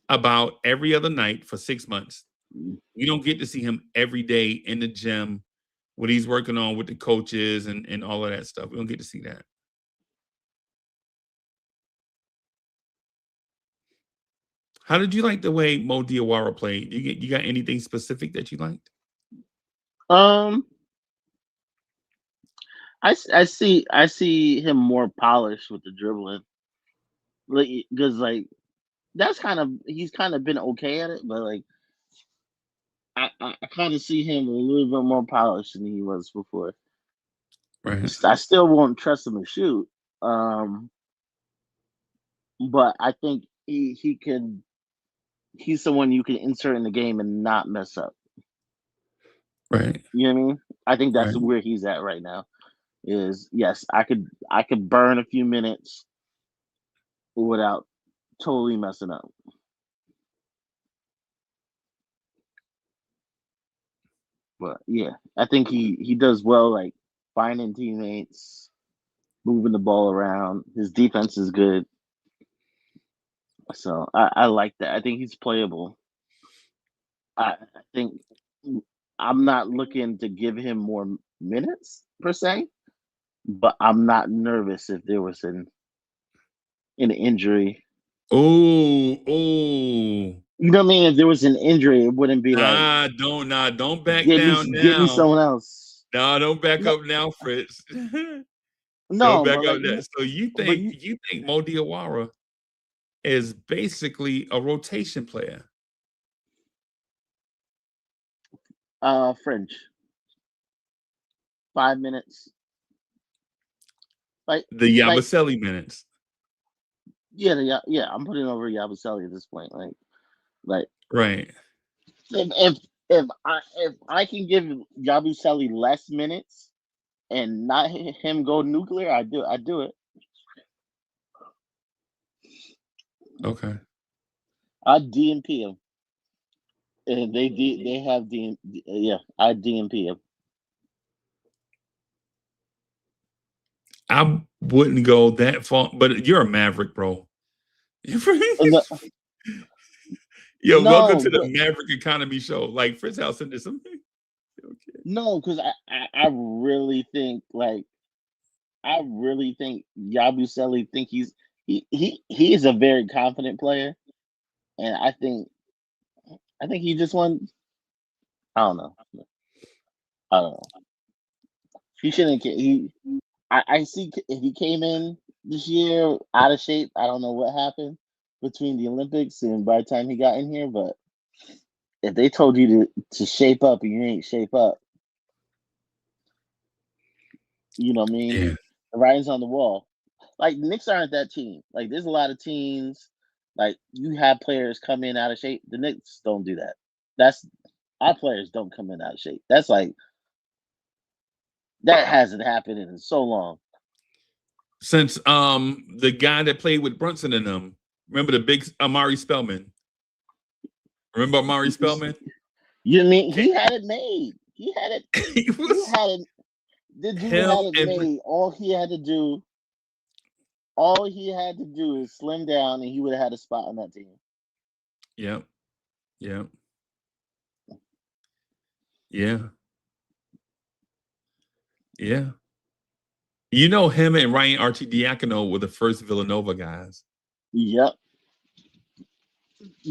about every other night for 6 months. We don't get to see him every day in the gym, what he's working on with the coaches and all of that stuff. We don't get to see that. How did you like the way Mo Diawara played? You got anything specific that you liked? I see him more polished with the dribbling, because like he's kind of been okay at it, but like I kind of see him a little bit more polished than he was before. Right. I still won't trust him to shoot, but I think he can. He's someone you can insert in the game and not mess up. Right. You know what I mean? I think that's where he's at right now. Is yes, I could burn a few minutes without totally messing up. But yeah, I think he does well, like finding teammates, moving the ball around. His defense is good. So I like that. I think he's playable. I think I'm not looking to give him more minutes per se, but I'm not nervous if there was an injury. Oh, You know what I mean? If there was an injury, it wouldn't be like Don't back give me down give me now. someone else. No, don't back No, up now, Fritz. Don't no, back but up like, that. So but you, you think Mo Diawara is basically a rotation player? French, 5 minutes, like The like Yabusele minutes. yeah. I'm putting over Yabusele at this point. Like Right. if if I can give Yabusele less minutes and not him go nuclear, I do it. Okay. I DNP him. And they have yeah, I DNP him. I wouldn't go that far, but you're a maverick, bro. No, Yo, welcome no, to the but Maverick Economy Show. Like Fritz House and this. Okay. no, because I really think Yabusele think he is a very confident player, and I think he just won. I don't know. I don't know. He shouldn't. I see if he came in this year out of shape. I don't know what happened between the Olympics and by the time he got in here, but if they told you to shape up and you ain't shape up, you know what I mean? Yeah. The writing's on the wall. Like the Knicks aren't that team. Like there's a lot of teams. Like you have players come in out of shape. The Knicks don't do that. That's our players don't come in out of shape. That's like that hasn't happened in so long. Since the guy that played with Brunson and them, remember the big Amari Spellman? Remember Amari Spellman? You mean he had it made? He had it. He was He had it. The dude him had it and made. All he had to do is slim down, and he would have had a spot on that team. Yep. Yep. Yeah. Yeah. You know, him and Ryan Arcidiacono were the first Villanova guys. Yep.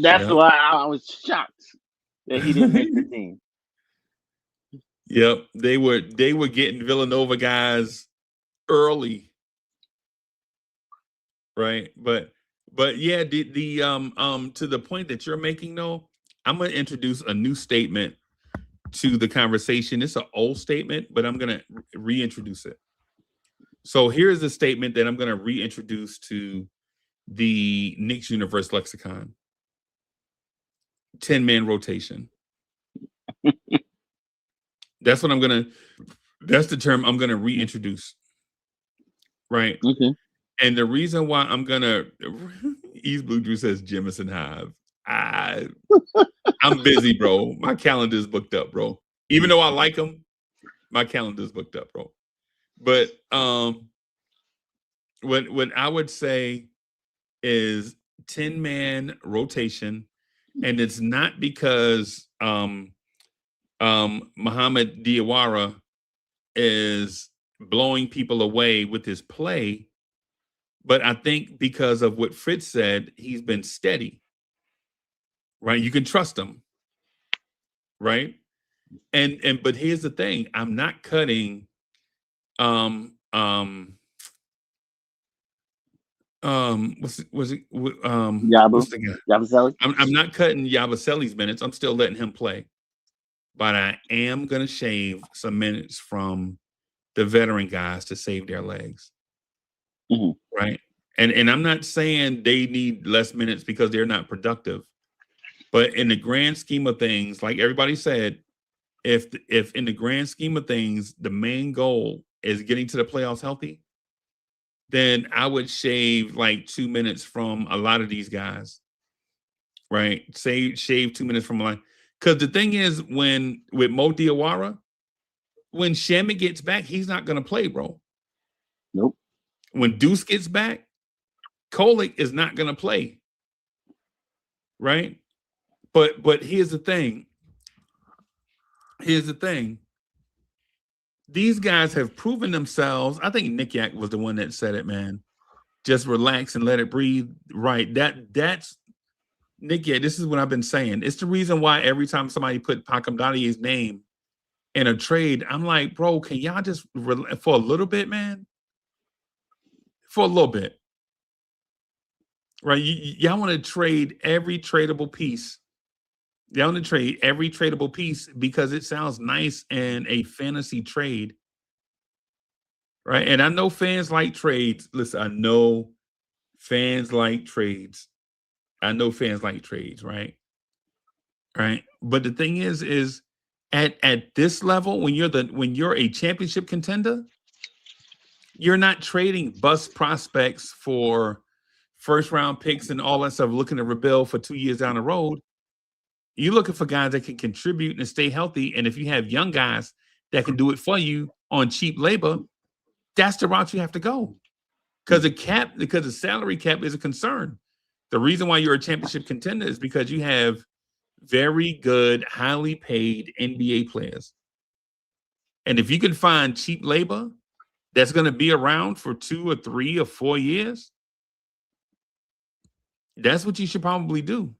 That's Yep. why I was shocked that he didn't make the team. Yep. They were getting Villanova guys early. Right. But yeah, the to the point that you're making though, I'm gonna introduce a new statement to the conversation. It's an old statement, but I'm gonna reintroduce it. So here's a statement that I'm gonna reintroduce to the Knicks Universe lexicon. 10-man rotation. That's the term I'm gonna reintroduce. Right. Okay. And the reason why I'm gonna East Blue Drew says Jemison Hive. I'm busy, bro. My calendar's booked up, bro. Even though I like them, my calendar's booked up, bro. But what I would say is 10-man rotation, and it's not because Muhammad Diawara is blowing people away with his play, but I think because of what Fritz said, he's been steady. Right? You can trust him. Right? And but here's the thing: I'm not cutting what's the guy? Yabusele? I'm not cutting Yabusele's minutes. I'm still letting him play, but I am gonna shave some minutes from the veteran guys to save their legs. Mm-hmm. Right? And I'm not saying they need less minutes because they're not productive, but in the grand scheme of things, like everybody said, if in the grand scheme of things, the main goal is getting to the playoffs healthy, then I would shave like 2 minutes from a lot of these guys. Right? Shave 2 minutes from a lot. Because the thing is, with Mo Diawara, when Shaman gets back, he's not going to play, bro. Nope. When Deuce gets back, Kolick is not going to play. Right? But here's the thing. These guys have proven themselves. I think Nick Yak was the one that said it, man. Just relax and let it breathe. Right. That's Nick, yeah, this is what I've been saying. It's the reason why every time somebody put Pacom Donnie's name in a trade, I'm like, bro, can y'all just for a little bit, man? For a little bit, right? Y'all want to trade every tradable piece. Y'all want to trade every tradable piece because it sounds nice in a fantasy trade, right? And I know fans like trades. Listen, I know fans like trades. I know fans like trades, right? Right. But the thing is at this level, when you're a championship contender, you're not trading bust prospects for first round picks and all that stuff, looking to rebuild for 2 years down the road. You're looking for guys that can contribute and stay healthy. And if you have young guys that can do it for you on cheap labor, that's the route you have to go. Because the salary cap is a concern. The reason why you're a championship contender is because you have very good, highly paid NBA players. And if you can find cheap labor that's going to be around for 2 or 3 or 4 years, that's what you should probably do.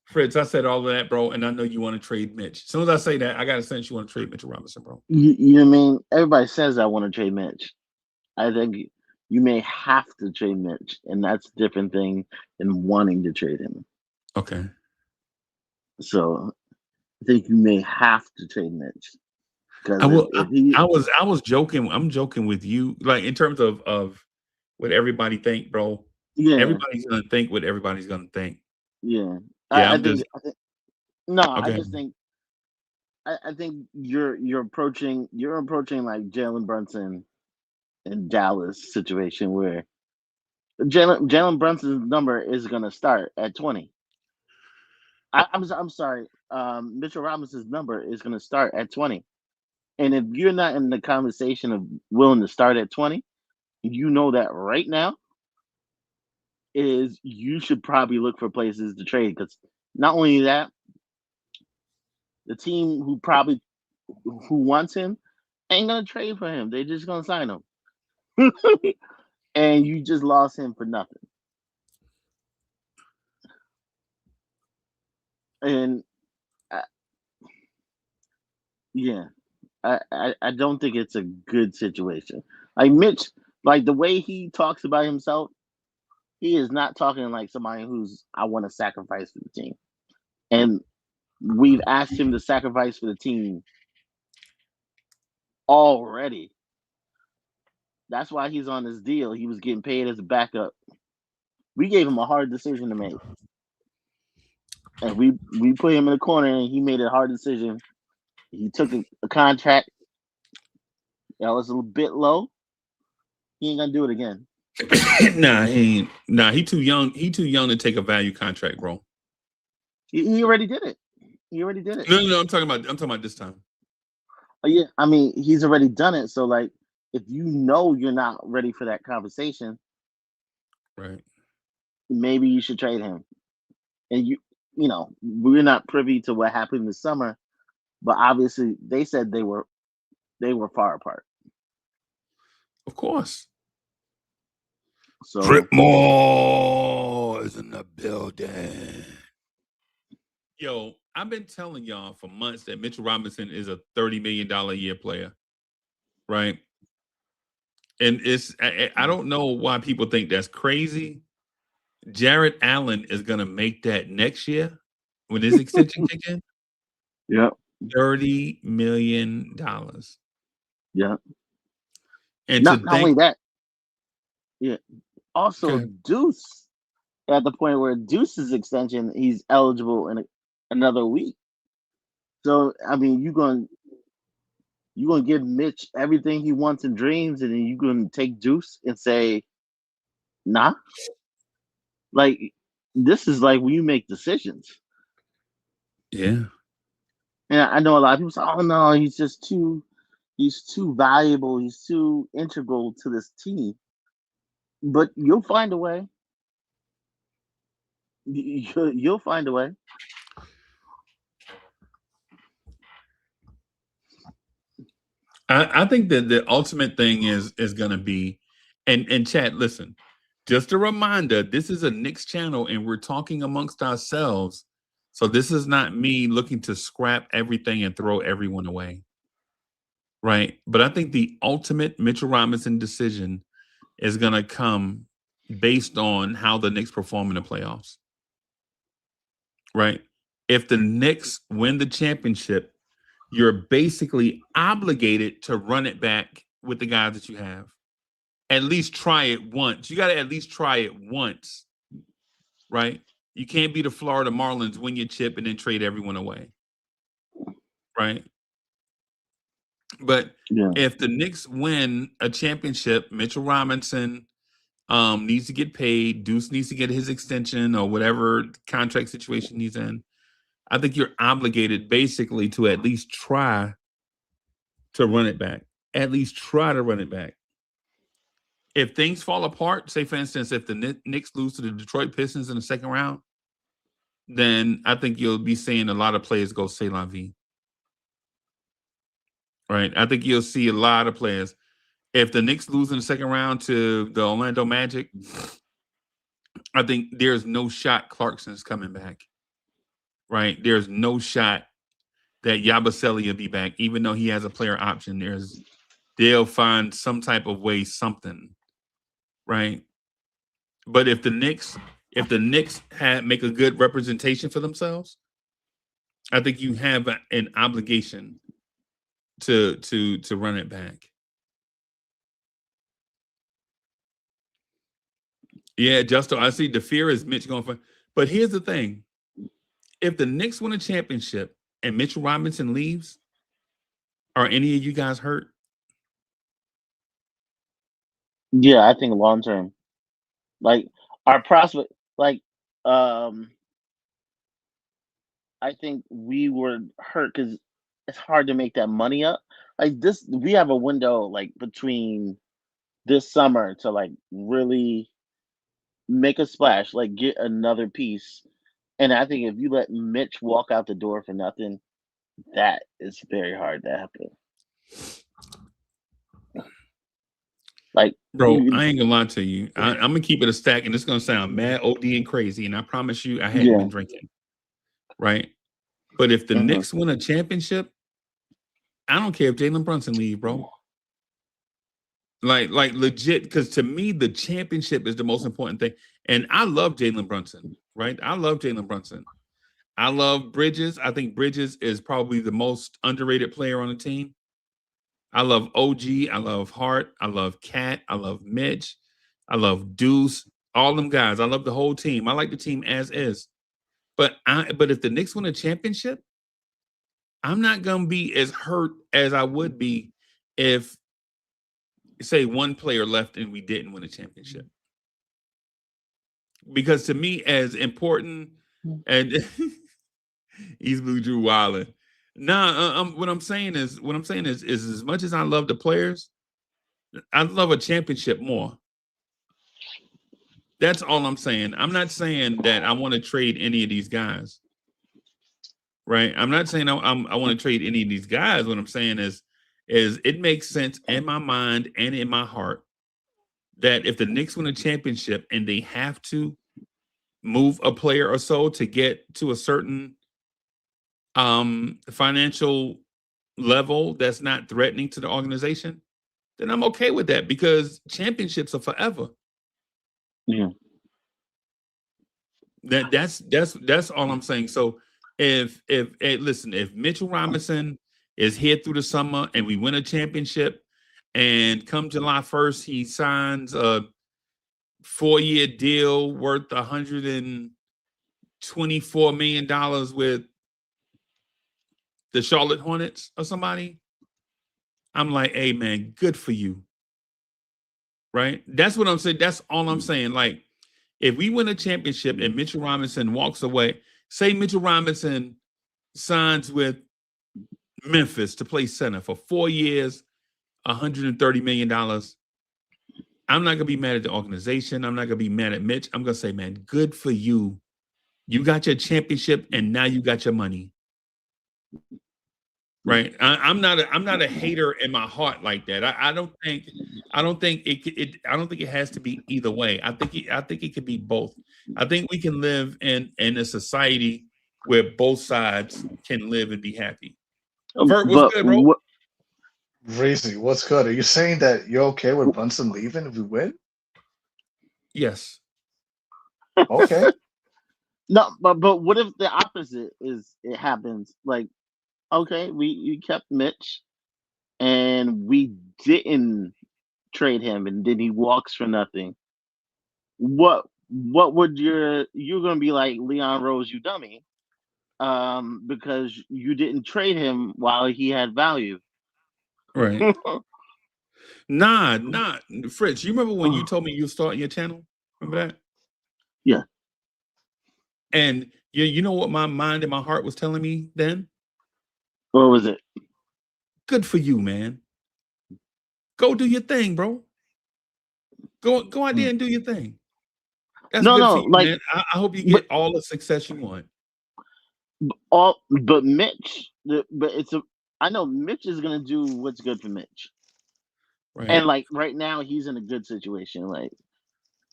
Fritz, I said all of that, bro, and I know you want to trade Mitch. As soon as I say that, I got a sense you want to trade Mitchell Robinson, bro. You know what I mean? Everybody says I want to trade Mitch. I think you may have to trade Mitch, and that's a different thing than wanting to trade him. Okay. So I think you may have to trade Mitch. Because I was joking. I'm joking with you, like in terms of what everybody think, bro. Yeah. Everybody's gonna think what everybody's gonna think. Yeah. Yeah, I think no, okay. I just think I think you're approaching like Jalen Brunson in Dallas situation where Jalen Brunson's number is gonna start at 20. I'm sorry. Mitchell Robinson's number is gonna start at 20. And if you're not in the conversation of willing to start at 20, you know that right now is you should probably look for places to trade, because not only that, the team who wants him ain't gonna trade for him. They're just gonna sign him. And you just lost him for nothing. And yeah, I don't think it's a good situation. Like Mitch, like the way he talks about himself, he is not talking like somebody who's I want to sacrifice for the team. And we've asked him to sacrifice for the team already. That's why he's on this deal. He was getting paid as a backup. We gave him a hard decision to make. And we put him in the corner and he made a hard decision. He took a contract that was a little bit low. He ain't gonna do it again. Nah, he ain't. Nah, he too young. He too young to take a value contract, bro. He already did it. He already did it. No. I'm talking about this time. Oh, yeah, I mean, he's already done it. So, like, if you know you're not ready for that conversation, right? Maybe you should trade him. And you know, we're not privy to what happened this summer, but obviously they said they were far apart. Of course. So Tripmore is in the building. Yo, I've been telling y'all for months that Mitchell Robinson is a $30 million a year player, right? And I don't know why people think that's crazy. Jared Allen is gonna make that next year when his extension kick in. yeah, $30 million. yeah. And not only that, yeah. Also, okay. Deuce at the point where Deuce's extension, he's eligible in another week. So I mean, you're gonna give Mitch everything he wants and dreams, and then you're gonna take Deuce and say, nah. Like, this is like when you make decisions. Yeah. And I know a lot of people say, "Oh no, he's too valuable. He's too integral to this team." But you'll find a way. You'll find a way. I think that the ultimate thing is going to be, and chat. Listen, just a reminder: this is a Knicks channel, and we're talking amongst ourselves. So this is not me looking to scrap everything and throw everyone away, right? But I think the ultimate Mitchell Robinson decision is going to come based on how the Knicks perform in the playoffs, right? If the Knicks win the championship, you're basically obligated to run it back with the guys that you have. At least try it once. You got to at least try it once, right? You can't be the Florida Marlins, win your chip, and then trade everyone away, right? But Yeah. if the Knicks win a championship, Mitchell Robinson needs to get paid. Deuce needs to get his extension or whatever contract situation he's in. I think you're obligated basically to at least try to run it back. At least try to run it back. If things fall apart, say for instance, if the Knicks lose to the Detroit Pistons in the second round, then I think you'll be seeing a lot of players go c'est la vie. Right? I think you'll see a lot of players. If the Knicks lose in the second round to the Orlando Magic, I think there's no shot Clarkson's coming back. Right? There's no shot that Yabusele will be back, even though he has a player option. They'll find some type of way, something. Right? But if the Knicks make a good representation for themselves, I think you have an obligation to run it back. Yeah, Justo, I see the fear is Mitch going for. But here's the thing: if the Knicks win a championship and Mitchell Robinson leaves, are any of you guys hurt? Yeah, I think long term, like our prospect, like I think we were hurt because it's hard to make that money up. Like this, we have a window like between this summer to like really make a splash, like get another piece. And I think if you let Mitch walk out the door for nothing, that is very hard to happen. Like, Bro, I ain't gonna lie to you. I'm gonna keep it a stack, and it's gonna sound mad OD and crazy. And I promise you, I hadn't been drinking, right? But if the Knicks win a championship, I don't care if Jalen Brunson leave, bro. Like legit, because to me, the championship is the most important thing. And I love Jalen Brunson, right? I love Jalen Brunson. I love Bridges. I think Bridges is probably the most underrated player on the team. I love OG. I love Hart. I love Cat. I love Mitch. I love Deuce. All them guys. I love the whole team. I like the team as is. But if the Knicks win a championship, I'm not gonna be as hurt as I would be if, say, one player left and we didn't win a championship. Because to me, as important and East Blue Drew Wilder. What I'm saying is as much as I love the players, I love a championship more. That's all I'm saying. I'm not saying that I want to trade any of these guys. Right? I'm not saying I want to trade any of these guys. What I'm saying is it makes sense in my mind and in my heart that if the Knicks win a championship and they have to move a player or so to get to a certain financial level that's not threatening to the organization, then I'm okay with that because championships are forever. Yeah. That's all I'm saying. So if Mitchell Robinson is here through the summer and we win a championship, and come July 1st he signs a 4-year deal worth $124 million with the Charlotte Hornets or somebody, I'm like, hey man, good for you. Right? That's what I'm saying. That's all I'm saying. Like, if we win a championship and Mitchell Robinson walks away, say Mitchell Robinson signs with Memphis to play center for 4 years, $130 million. I'm not gonna be mad at the organization. I'm not gonna be mad at Mitch. I'm gonna say, man, good for you. You got your championship and now you got your money. right? I'm not a hater in my heart like that. I don't think it has to be either way. I think it could be both. I think we can live in a society where both sides can live and be happy. Vert, what's But good, bro? Razy, what's good? Are you saying that you're okay with Brunson leaving if we win? Yes. Okay. no, but what if the opposite is it happens? Like, okay, you kept Mitch, and we didn't trade him, and then he walks for nothing. What would you're gonna be like, Leon Rose, you dummy, because you didn't trade him while he had value. Right. Nah. Fritz, you remember when you told me you were starting your channel? Remember that? Yeah. And you know what my mind and my heart was telling me then? What was it? Good for you, man. Go do your thing, bro. Go out there and do your thing. That's good for you, like, man. I hope you get all the success you want. But Mitch, I know Mitch is gonna do what's good for Mitch. Right. And like right now, he's in a good situation. Like,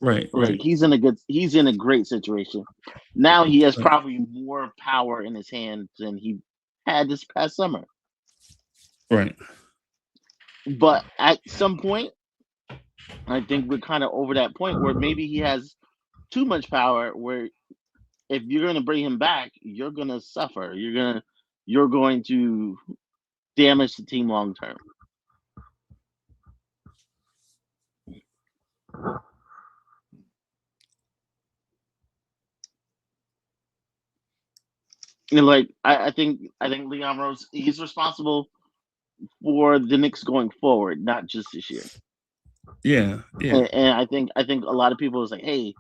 right. he's in a great situation. Now he has probably more power in his hands than he had this past summer. Right. But at some point, I think we're kind of over that point where maybe he has too much power. Where if you're going to bring him back, you're going to suffer. You're going to damage the team long term. And like I think Leon Rose, he's responsible for the Knicks going forward, not just this year. Yeah. And I think a lot of people is like, hey,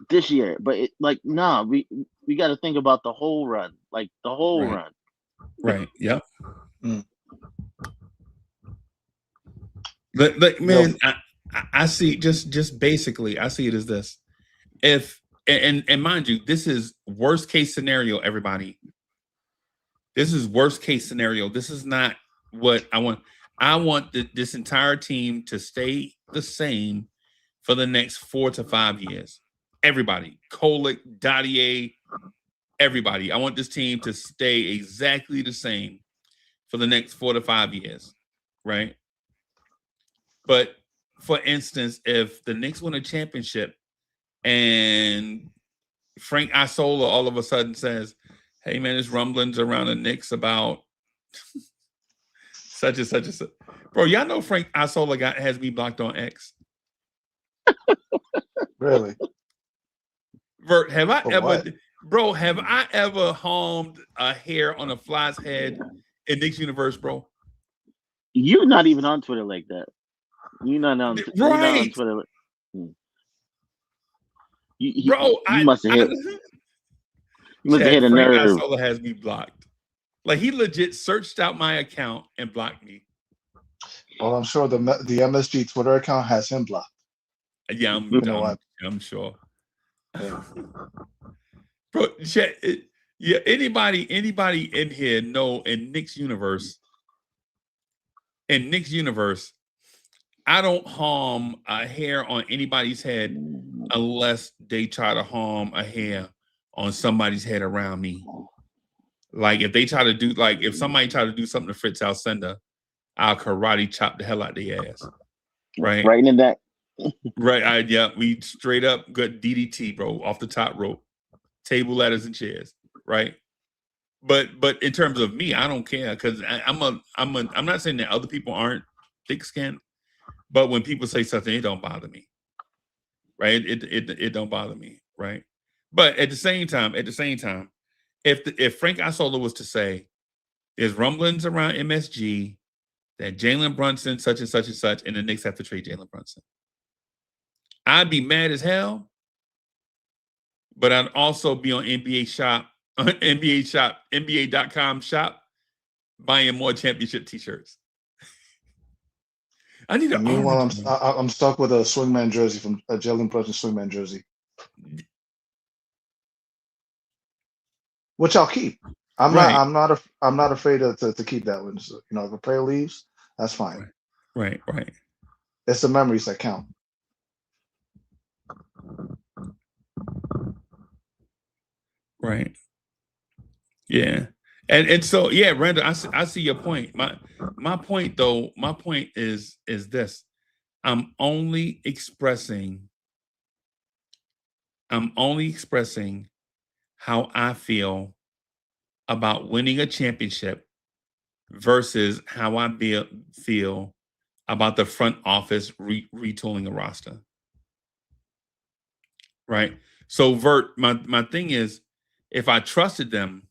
this year, but we got to think about the whole run, like the whole run. Right. Yep. But man, I see just basically, I see it as this. If and mind you, this is worst case scenario, everybody. This is worst case scenario. This is not what I want. I want this entire team to stay the same for the next 4 to 5 years. Everybody, Kolek, Dottier, everybody. I want this team to stay exactly the same for the next 4 to 5 years, right? But for instance, if the Knicks win a championship and Frank Isola all of a sudden says, hey man, there's rumblings around the Knicks about such and such and such. Bro, y'all know Frank Isola has me blocked on X. Really? Vert, have I what? ever harmed a hair on a fly's head in Knicks universe, bro? You're not even on Twitter like that. You're not on Twitter. You must have hit. You must have hit a nerve. Frank Isola has me blocked. Like he legit searched out my account and blocked me. Well, I'm sure the MSG Twitter account has him blocked. Yeah, I'm sure. Yeah. Bro, yeah. Anybody in here know in Knicks universe? In Knicks universe, I don't harm a hair on anybody's head unless they try to harm a hair on somebody's head around me. Like if they try to do, like if somebody try to do something to Fritz Alcindor, I'll karate chop the hell out their ass. Right? Right in that. Right. We straight up got DDT, bro, off the top rope, table, ladders, and chairs. Right. But in terms of me, I don't care because I'm not saying that other people aren't thick-skinned, but when people say something, it don't bother me. Right. It don't bother me. Right. But at the same time, if Frank Isola was to say there's rumblings around MSG that Jalen Brunson, such and such and such, and the Knicks have to trade Jalen Brunson, I'd be mad as hell, but I'd also be on NBA.com shop, buying more championship T-shirts. I need a. Meanwhile, I'm stuck with a swingman jersey from a Jalen Brunson swingman jersey, which I'll keep. I'm not. Right. I'm not afraid to keep that one. So, you know, if a player leaves, that's fine. Right. Right. It's the memories that count. Right. Yeah. And so yeah, Randall, I see your point. My point though, my point is this. I'm only expressing how I feel about winning a championship versus how I feel about the front office retooling a roster. Right. So Vert, my thing is, if I trusted them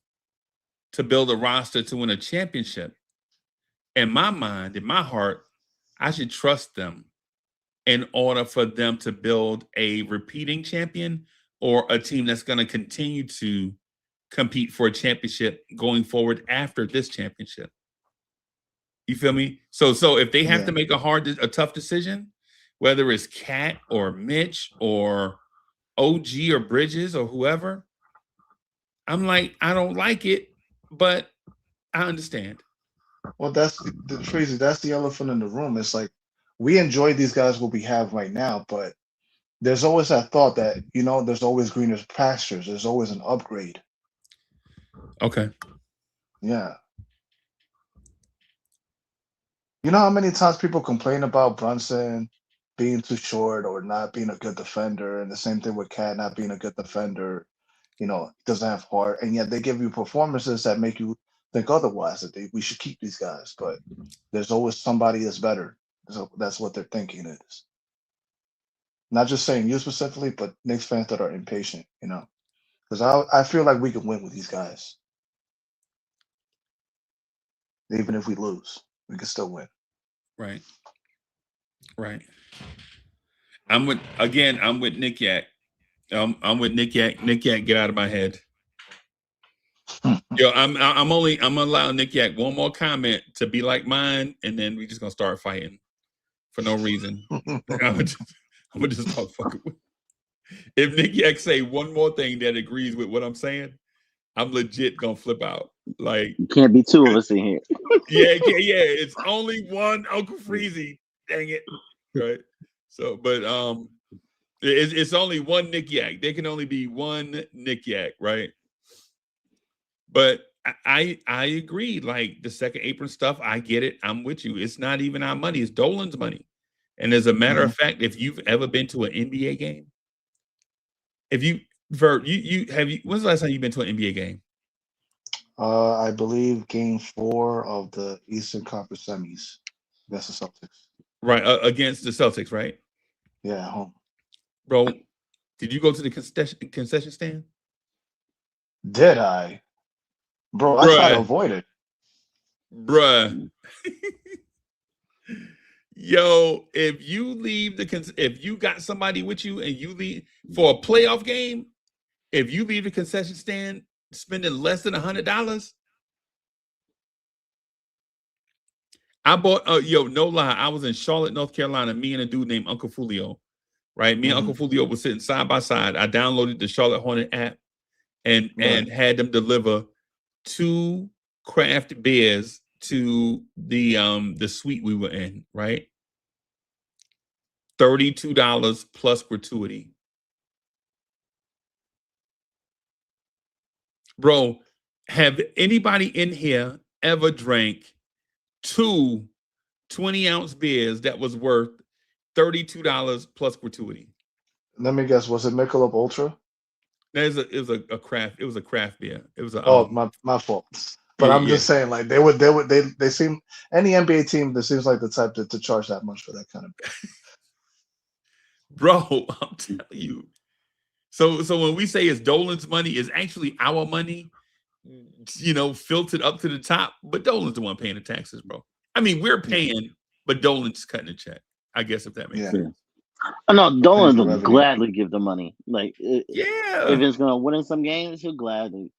to build a roster to win a championship, in my mind, in my heart, I should trust them in order for them to build a repeating champion or a team that's going to continue to compete for a championship going forward after this championship. You feel me? So if they have to make a tough decision, whether it's Cat or Mitch or OG or Bridges or whoever, I'm like, I don't like it, but I understand. Well, that's the crazy. That's the elephant in the room. It's like we enjoy these guys what we have right now, but there's always that thought that, you know, there's always greener pastures. There's always an upgrade. Okay. Yeah. You know how many times people complain about Brunson being too short or not being a good defender, and the same thing with Cat not being a good defender. You know, doesn't have heart, and yet they give you performances that make you think otherwise. That we should keep these guys, but there's always somebody that's better. So that's what their thinking is. Not just saying you specifically, but Knicks fans that are impatient. You know, because I feel like we can win with these guys, even if we lose, we can still win. Right. Right. I'm with Nick Yak. I'm with Nick Yak. Nick Yak, get out of my head. Yo, I'm gonna allow Nick Yak one more comment to be like mine, and then we just gonna start fighting for no reason. I'm gonna just start fucking with. If Nick Yak say one more thing that agrees with what I'm saying, I'm legit gonna flip out. Like, You can't be two of us in here. yeah. It's only one Uncle Freezy. Dang it. Right. So, but it's only one Nick Yak. There can only be one Nick Yak, right? But I agree. Like the second apron stuff, I get it. I'm with you. It's not even our money. It's Dolan's money. And as a matter of fact, if you've ever been to an NBA game, Vert, when's the last time you've been to an NBA game? I believe Game 4 of the Eastern Conference semis against the Celtics. Right, against the Celtics, right? Yeah, at home. Bro, did you go to the concession stand? Did I? Bro, I try to avoid it. Bruh. Yo, if you got somebody with you and you leave for a playoff game, if you leave the concession stand spending less than $100, I bought no lie, I was in Charlotte, North Carolina, me and a dude named Uncle Fulio, right? Me and Uncle Fulio was sitting side by side. I downloaded the Charlotte Hornet app and had them deliver 2 craft beers to the suite we were in, right? $32 plus gratuity. Bro, have anybody in here ever drank 2 20-ounce beers that was worth $32 plus gratuity? Let me guess, was it Michelob Ultra? It was a craft beer. It was my fault. But I'm just saying, like they seem, any NBA team that seems like the type to charge that much for that kind of beer. Bro, I'm telling you. So when we say it's Dolan's money, it's actually our money, filtered up to the top. But Dolan's the one paying the taxes, bro. I mean, we're paying, but Dolan's cutting the check. I guess if that makes sense. Oh, no, Dolan will gladly give the money. Like, if it's gonna win in some games, he'll gladly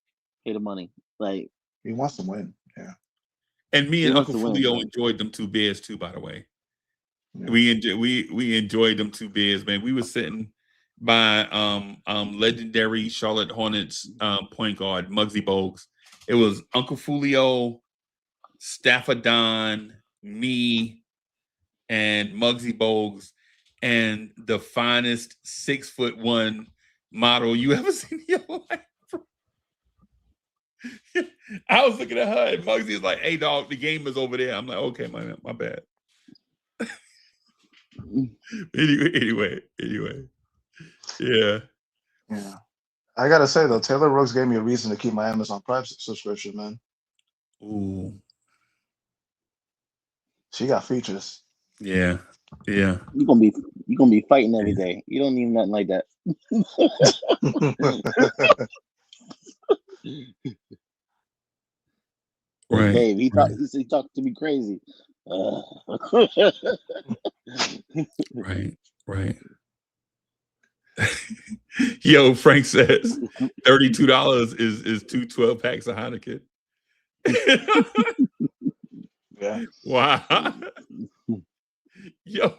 pay the money. Like, he wants to win. Yeah. And me and Uncle Fulio enjoyed them 2 beers too, by the way. Yeah. We enjoyed them 2 beers, man. We were sitting by legendary Charlotte Hornets point guard Muggsy Bogues, It was Uncle Fulio, Stafford Don, me, and Muggsy Bogues, and the finest 6'1" model you ever seen in your life. I was looking at her, and Muggsy is like, "Hey, dog, the game is over there." I'm like, "Okay, my bad." anyway, yeah. Yeah. I gotta say though, Taylor Rooks gave me a reason to keep my Amazon Prime subscription, man. Ooh, She got features. yeah. You're gonna be fighting every day. You don't need nothing like that. Right. Babe, he talked to me crazy. Right. Yo, Frank says $32 is two 12 packs of Heineken. Yeah. Wow. Yo,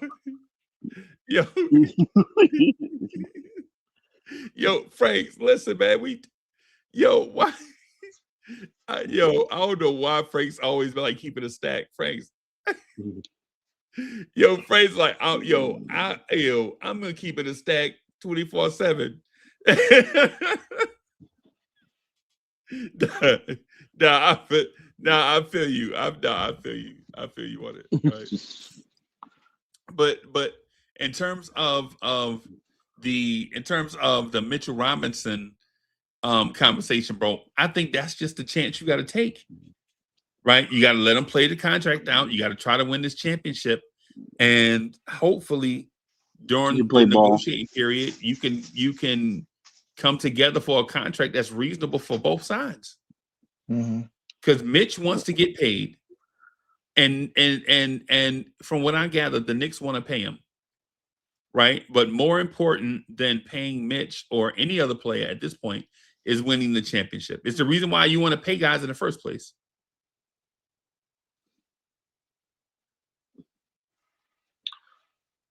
Frank, listen, man. Why? I don't know why Frank's always been like keeping a stack. Frank's Frank's like, I'm gonna keep it a stack 24/7. I feel you. I feel you. I feel you on it. Right. But in terms of the Mitchell Robinson conversation, bro, I think that's just the chance you got to take. Right? You got to let him play the contract out. You got to try to win this championship, and hopefully during the negotiating period, you can come together for a contract that's reasonable for both sides. Because Mitch wants to get paid, and from what I gather, the Knicks want to pay him, right? But more important than paying Mitch or any other player at this point is winning the championship. It's the reason why you want to pay guys in the first place.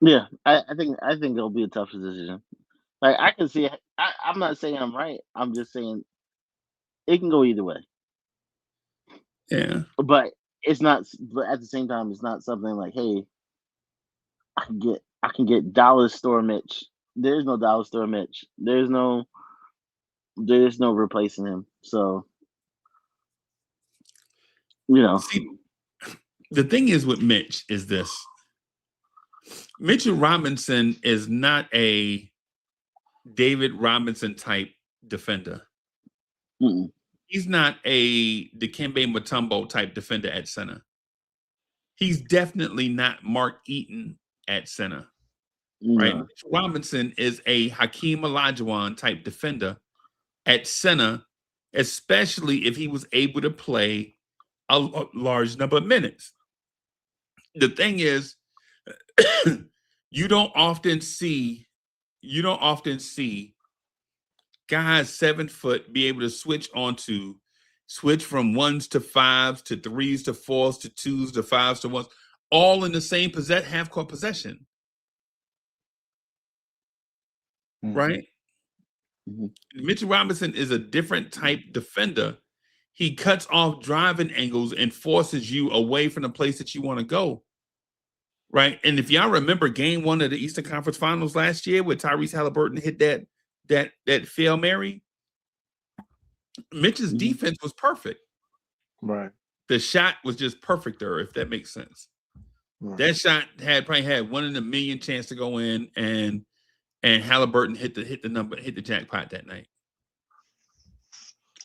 Yeah, I think it'll be a tough decision. Like I can see, I'm not saying I'm right. I'm just saying it can go either way. Yeah, but it's not. But at the same time, it's not something like, hey, I can get dollar store Mitch. There's no dollar store Mitch. There's no replacing him. So See, the thing is with Mitch is this. Mitchell Robinson is not a David Robinson type defender. Mm-mm. He's not a Dikembe Mutombo type defender at center. He's definitely not Mark Eaton at center. Right? Mitchell Robinson is a Hakeem Olajuwon type defender at center, especially if he was able to play a large number of minutes. The thing is, you don't often see guys 7 foot be able to switch from 1s to 5s to 3s to 4s to 2s to 5s to 1s, all in the same half court possession. Right? Mitchell Robinson is a different type defender. He cuts off driving angles and forces you away from the place that you want to go. Right. And if y'all remember game 1 of the Eastern Conference Finals last year where Tyrese Halliburton hit that Hail Mary, Mitch's defense was perfect. Right. The shot was just perfect there, if that makes sense. Right. That shot probably had 1 in a million chance to go in, and Halliburton hit the jackpot that night.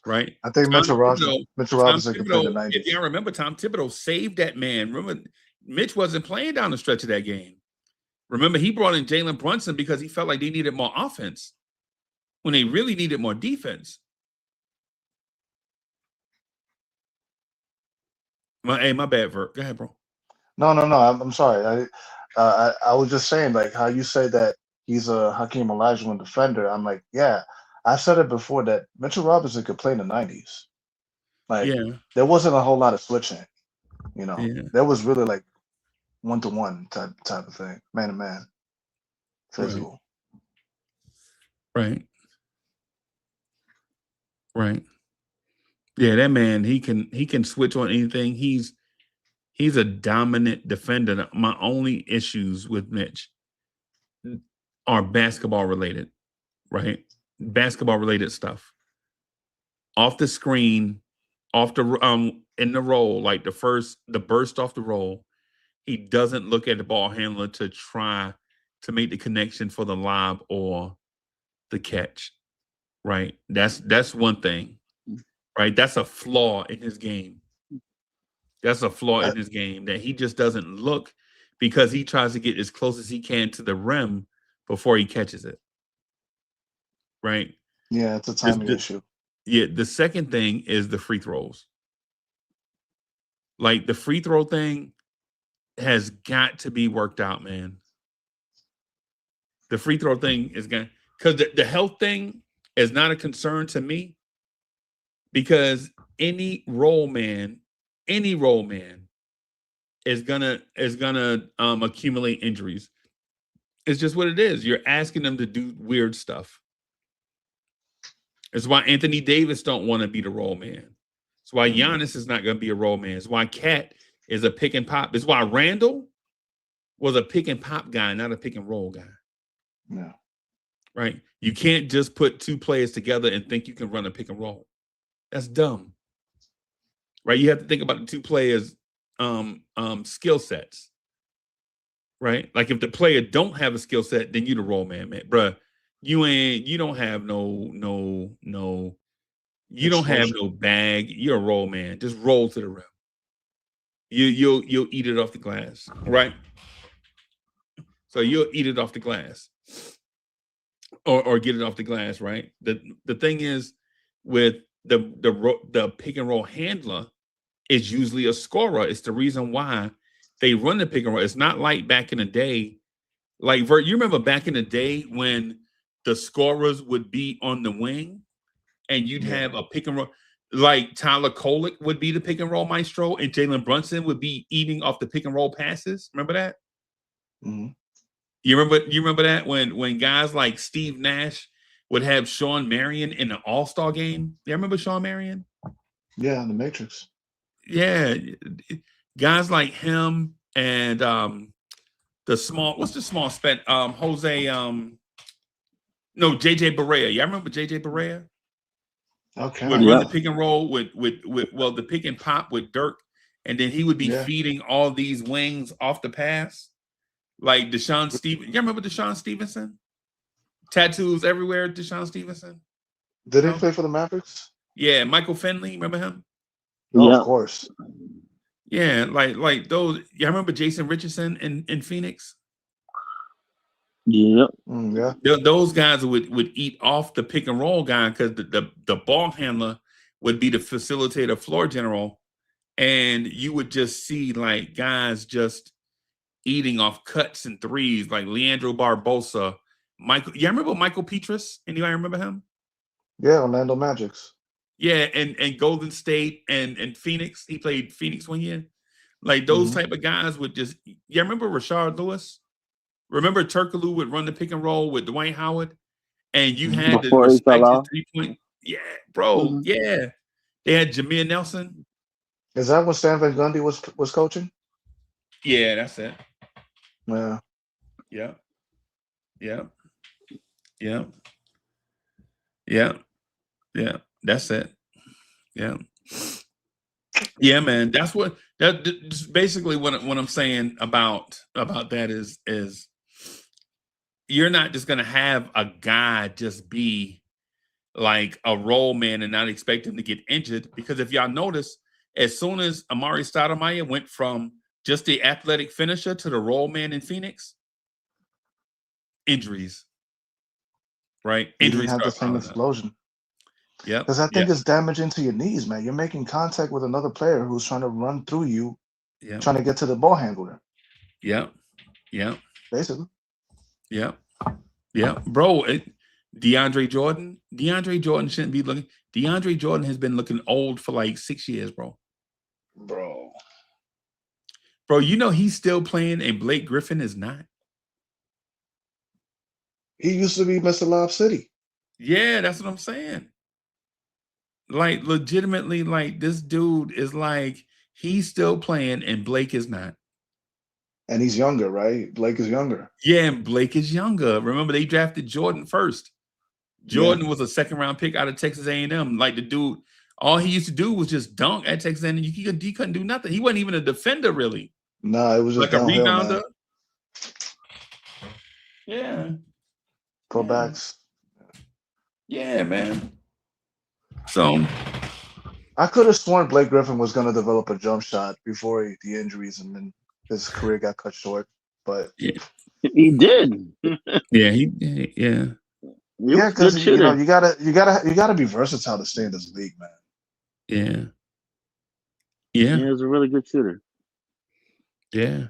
Right. I think Mitchell Robinson could play the 90s. If y'all remember, Tom Thibodeau saved that man. Remember, Mitch wasn't playing down the stretch of that game. Remember, he brought in Jalen Brunson because he felt like they needed more offense when they really needed more defense. My bad, Vert. Go ahead, bro. No. I'm sorry. I was just saying, like, how you say that he's a Hakeem Olajuwon defender. I'm like, yeah, I said it before that Mitchell Robinson could play in the 90s. Like, there wasn't a whole lot of switching. There was really like 1-to-1 type of thing, man to man, physical. Right. Yeah, that man, he can switch on anything. He's a dominant defender. My only issues with Mitch are basketball related, right? Basketball related stuff. Off the screen, off the in the roll, like the burst off the roll, he doesn't look at the ball handler to try to make the connection for the lob or the catch. Right? That's one thing. Right? That's a flaw in his game. That's a flaw in his game, that he just doesn't look, because he tries to get as close as he can to the rim before he catches it. Right? Yeah, it's a timing The- issue. Yeah, the second thing is the free throws. Like, the free throw thing has got to be worked out, man. The free throw thing is going to, because the health thing is not a concern to me, because any role man is gonna accumulate injuries. It's just what it is. You're asking them to do weird stuff. It's why Anthony Davis don't want to be the role man. It's why Giannis is not going to be a role man. It's why Cat is a pick and pop. It's why Randall was a pick and pop guy, not a pick and roll guy. Yeah. Right? You can't just put two players together and think you can run a pick and roll. That's dumb. Right? You have to think about the two players' skill sets. Right? Like, if the player don't have a skill set, then you the role man, bruh. You don't have no you don't have no bag. You're a roll man. Just roll to the rim. You'll eat it off the glass, right? So you'll eat it off the glass, or get it off the glass, right? The thing is, with the pick and roll handler, is usually a scorer. It's the reason why they run the pick and roll. It's not like back in the day. Like, you remember back in the day when the scorers would be on the wing, and you'd have a pick and roll, like Tyler Kolek would be the pick and roll maestro, and Jalen Brunson would be eating off the pick and roll passes. Remember that? Mm-hmm. You remember that when guys like Steve Nash would have Sean Marion in the All-Star game? You remember Sean Marion? Yeah, the Matrix. Yeah, guys like him and what's the small spec? JJ Barea. Y'all remember JJ Barea? Okay. Would run the pick and roll with the pick and pop with Dirk, and then he would be feeding all these wings off the pass, like Deshaun Stevenson. You remember Deshaun Stevenson? Tattoos everywhere, Deshaun Stevenson. Did he play for the Mavericks? Yeah, Michael Finley. Remember him? Oh, of course. Yeah, like those. You remember Jason Richardson in Phoenix? Yep. Yeah. Those guys would eat off the pick and roll guy, because the ball handler would be the facilitator, floor general, and you would just see like guys just eating off cuts and threes, like Leandro Barbosa, Michael. You remember Michael Petrus? Anybody remember him? Yeah, Orlando Magics. Yeah, and Golden State and Phoenix. He played Phoenix one year. Like, those type of guys would just. Yeah, remember Rashard Lewis? Remember Turkoglu would run the pick and roll with Dwight Howard, and you had Before the he fell off? 3-point. Yeah, bro. Yeah, they had Jameer Nelson. Is that when Stan Van Gundy was coaching? Yeah, that's it. Yeah. Yeah. Yeah. Yeah. Yeah. Yeah. That's it. Yeah. Yeah, man. That's basically what I'm saying about that is you're not just gonna have a guy just be like a role man and not expect him to get injured, because if y'all notice, as soon as Amari Stoudemire went from just the athletic finisher to the role man in Phoenix, injuries. Right? You Injuries didn't have the start same piling up. explosion. Yeah. Because I think it's damaging to your knees, man. You're making contact with another player who's trying to run through you, trying to get to the ball handler. Yeah. Yeah. Basically. Yeah. Yeah. Bro, DeAndre Jordan shouldn't be looking. DeAndre Jordan has been looking old for like 6 years, bro. Bro, you know he's still playing and Blake Griffin is not. He used to be Mr. Lob City. Yeah, that's what I'm saying. Like legitimately, like this dude is like he's still playing and Blake is not. And he's younger, right? Blake is younger. Yeah, and Blake is younger. Remember, they drafted Jordan first. Jordan was a second-round pick out of Texas A&M. Like the dude, all he used to do was just dunk at Texas A&M. He couldn't do nothing. He wasn't even a defender, really. Nah, it was just Like a downhill, rebounder. man. Yeah. Pro backs. Yeah, man. So I could have sworn Blake Griffin was going to develop a jump shot before the injuries, and then his career got cut short. But yeah, He did. yeah, yeah, because you know you gotta be versatile to stay in this league, man. yeah. He was a really good shooter. Yeah.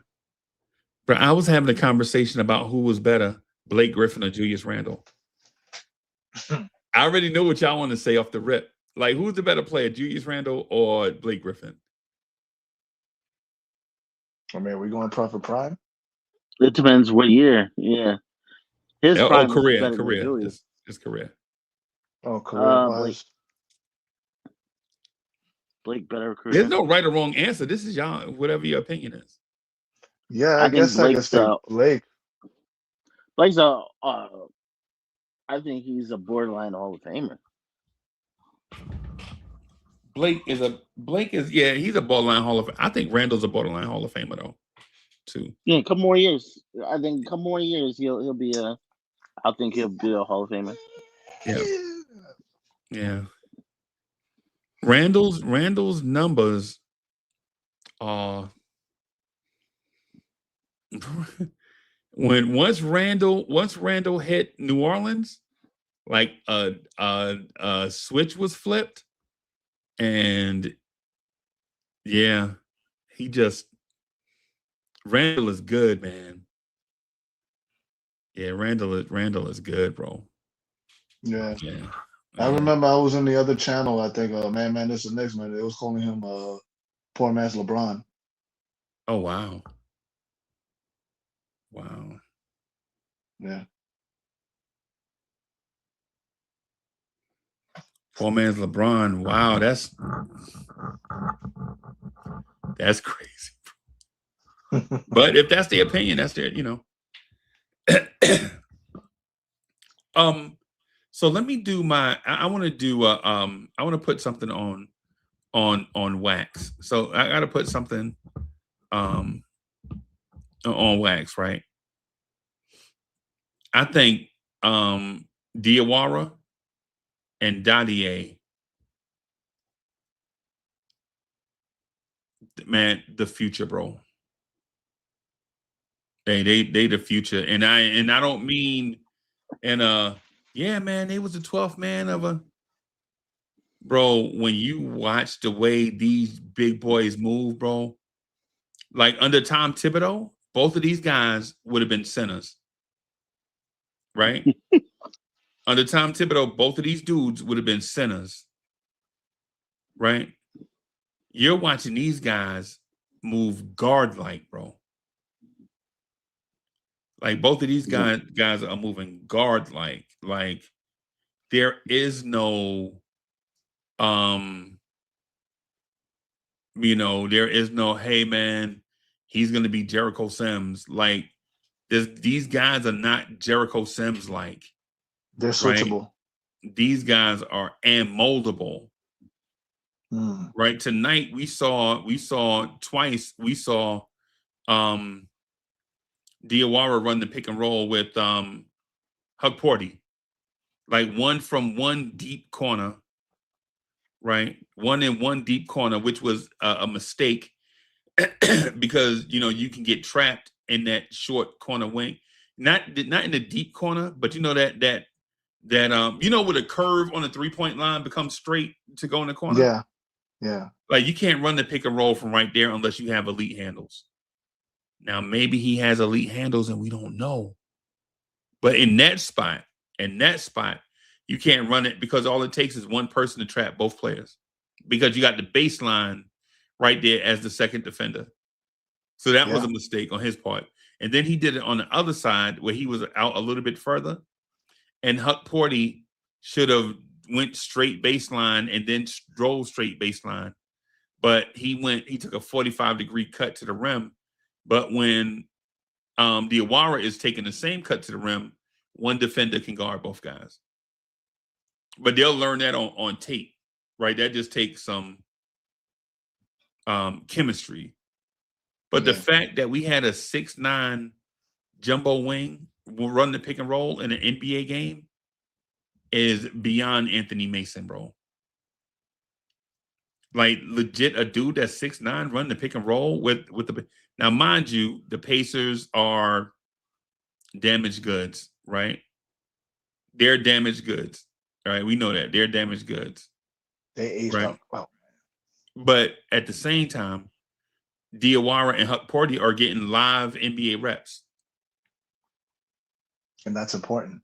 But I was having a conversation about who was better, Blake Griffin or Julius Randle. I already know what y'all want to say off the rip. Like, who's the better player, Julius Randle or Blake Griffin? I mean, are we going prime for prime? It depends what year. Yeah. His prime is career. better than Julius. His career. Oh, career-wise. Blake better career. There's no right or wrong answer. This is y'all, whatever your opinion is. Yeah, I guess Blake. Blake's I think he's a borderline Hall of Famer. Blake is he's a borderline Hall of Famer. I think Randall's a borderline Hall of Famer though, too. Yeah, a couple more years. I think a couple more years he'll be I think he'll be a Hall of Famer. Yeah. Yeah. Randall's numbers are once Randall hit New Orleans, like a switch was flipped, and yeah, Randall is good, man. Yeah, Randall is good, bro. Yeah. I remember I was on the other channel. I think, man, this is next man. It was calling him poor man's LeBron. Oh wow. Wow. Yeah. Poor man's LeBron. Wow, that's crazy. But if that's the opinion, that's their, So let me do I want to do I want to put something on wax. So I got to put something on wax, right? I think Diawara and Dadier, man, the future, bro. They the future, and I don't mean yeah, man, they was the 12th man of a bro. When you watch the way these big boys move, bro, like under Tom Thibodeau, both of these guys would have been centers, right? Under Tom Thibodeau, both of these dudes would have been centers, right? You're watching these guys move guard-like, bro. Like both of these guys are moving guard-like. Like there is no, there is no, hey man, he's gonna be Jericho Sims. Like these guys are not Jericho Sims like. They're switchable. Right? These guys are and moldable. Right. Tonight we saw twice. We saw Diawara run the pick and roll with Hug Porty. Like one from one deep corner, right? One in one deep corner, which was a mistake because you can get trapped in that short corner wing. Not in the deep corner, but that where the curve on the 3-point line becomes straight to go in the corner. Yeah. Yeah. Like you can't run the pick and roll from right there unless you have elite handles. Now maybe he has elite handles and we don't know. But in that spot, you can't run it because all it takes is one person to trap both players. Because you got the baseline right there as the second defender. So that was a mistake on his part. And then he did it on the other side where he was out a little bit further. And Huck Porty should have went straight baseline and then drove straight baseline. But he took a 45-degree cut to the rim. But when Diawara is taking the same cut to the rim, one defender can guard both guys. But they'll learn that on tape, right? That just takes some chemistry. But the fact that we had a 6'9" jumbo wing will run the pick and roll in an NBA game is beyond Anthony Mason, bro. Like legit, a dude that's 6'9" run the pick and roll with the. Now, mind you, the Pacers are damaged goods, right? They're damaged goods, right? We know that they're damaged goods. They aged right? up well. But at the same time, Diawara and Huck Porty are getting live NBA reps. And that's important.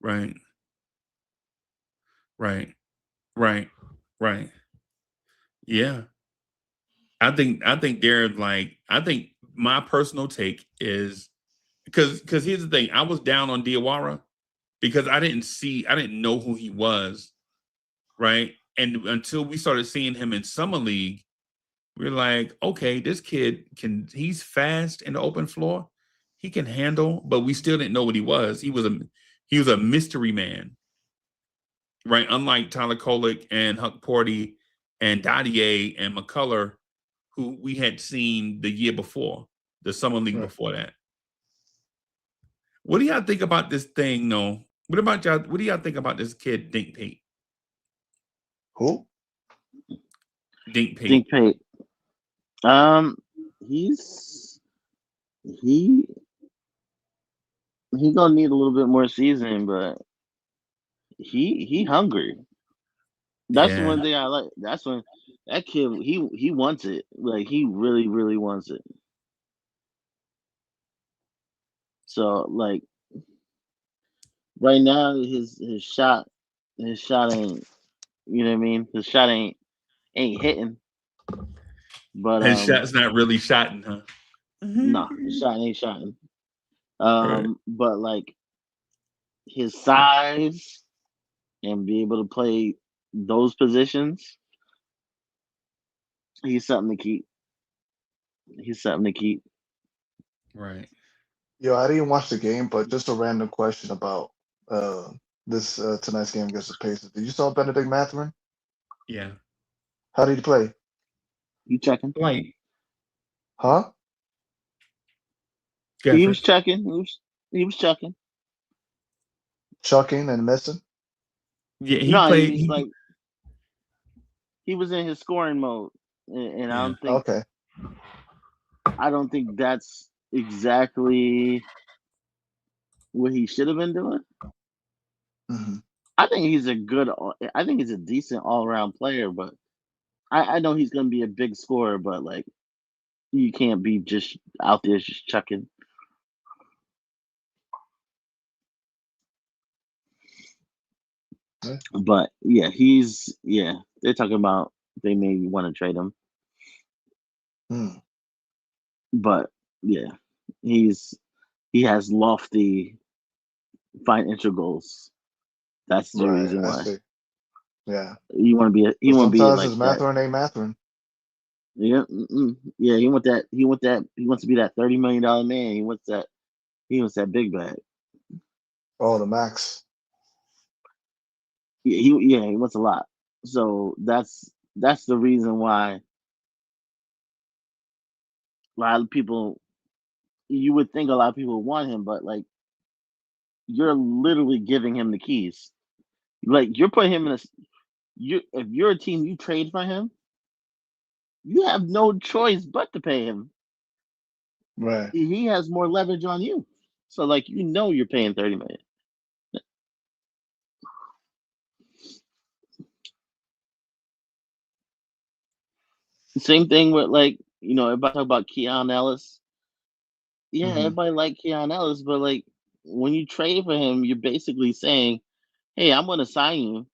Right. Yeah. I think they're like, I think my personal take is because here's the thing. I was down on Diawara because I didn't know who he was. Right. And until we started seeing him in Summer League, we're like, okay, this kid he's fast in the open floor. He can handle, but we still didn't know what he was. He was a mystery man. Right. Unlike Tyler Kolek and Huck Porty and Dadier and McCullough, who we had seen the year before, the Summer League before that. What do y'all think about this thing, though? What about y'all? What do y'all think about this kid, Dink Pate? Who? Dink Pate. Dink Pate. He gonna need a little bit more seasoning, but he hungry. That's the one thing I like. That's when that kid he wants it. Like he really, really wants it. So like right now his shot ain't, you know what I mean? His shot ain't hitting. But his shot's not really shotting, huh? No, his shot ain't shotting. But like his size and be able to play those positions, he's something to keep. Right. Yo, I didn't watch the game, but just a random question about this tonight's game against the Pacers. Did you saw Benedict Mathurin? Yeah. How did he play? You checking? Like, Huh? He was checking. He was checking. Chucking and missing? Yeah, He was like he was in his scoring mode, and Okay. I don't think that's exactly what he should have been doing. Mm-hmm. I think he's a decent all-around player, but I know he's gonna be a big scorer, but like you can't be just out there just chucking. Yeah. But they're talking about they may want to trade him. But yeah, he has lofty financial goals. That's the reason why. Yeah. You want to be Sometimes like it's Mathurin ain't Mathurin. Yeah, yeah. He wants to be that $30 million man. He wants that big bag. Oh, the max. Yeah, he wants a lot. So that's the reason why a lot of people. You would think a lot of people want him, but like you're literally giving him the keys. Like you're putting him in if you're a team, you trade for him, you have no choice but to pay him. Right. He has more leverage on you. So like you're paying $30 million. Same thing with everybody talk about Keon Ellis. Yeah, everybody like Keon Ellis, but like when you trade for him, you're basically saying, "Hey, I'm going to sign you,"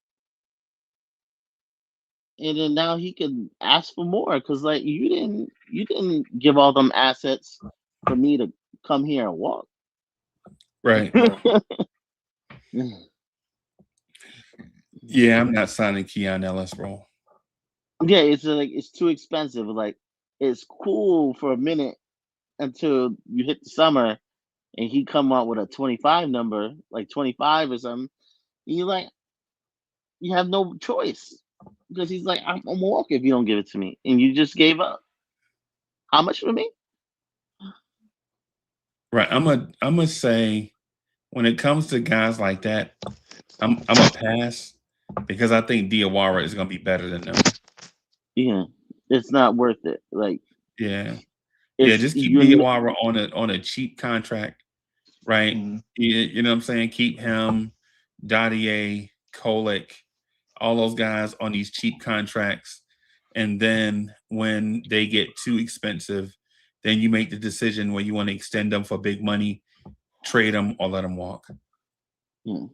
and then now he can ask for more because like you didn't give all them assets for me to come here and walk. Right. Yeah, I'm not signing Keon Ellis, bro. Yeah, it's like it's too expensive. Like it's cool for a minute until you hit the summer and he come out with a 25 number, like 25 or something. And you're like, you have no choice because he's like, I'm gonna walk if you don't give it to me, and you just gave up. How much for me? Right. I'm gonna say when it comes to guys like that, I'm a pass because I think Diawara is gonna be better than them. Yeah, it's not worth it. Like Yeah. Yeah, it's just keep you. Diawara on a cheap contract, right? Mhm. You know what I'm saying? Keep him, Dadier, Kolek, all those guys on these cheap contracts. And then when they get too expensive, then you make the decision where you want to extend them for big money, trade them, or let them walk. Yeah,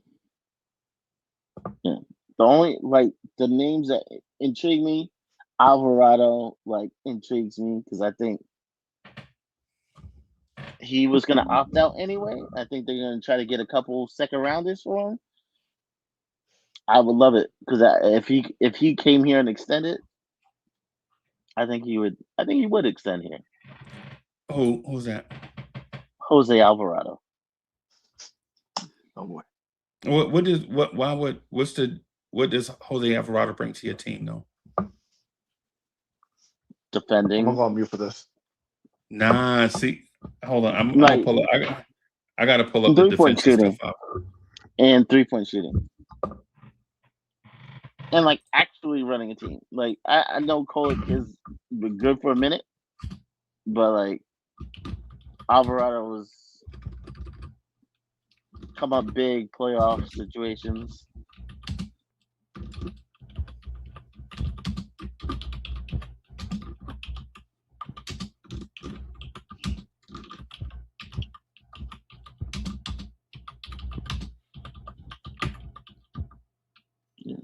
yeah. The only like the names that intrigue me, Alvarado like intrigues me because I think he was gonna opt out anyway. I think they're gonna try to get a couple second rounders for him. I would love it because if he came here and extended, I think he would. I think he would extend here. Who's that? Jose Alvarado, Oh boy. What does Jose Alvarado bring to your team though? I'm gonna defending go on mute for this. Nah, see, hold on. I'm gonna like pull up. I gotta pull up the 3-point defensive stuff shooting up. and 3-point shooting, and like actually running a team. Like I know Kolek is good for a minute, but like Alvarado was come up big playoff situations. Yeah,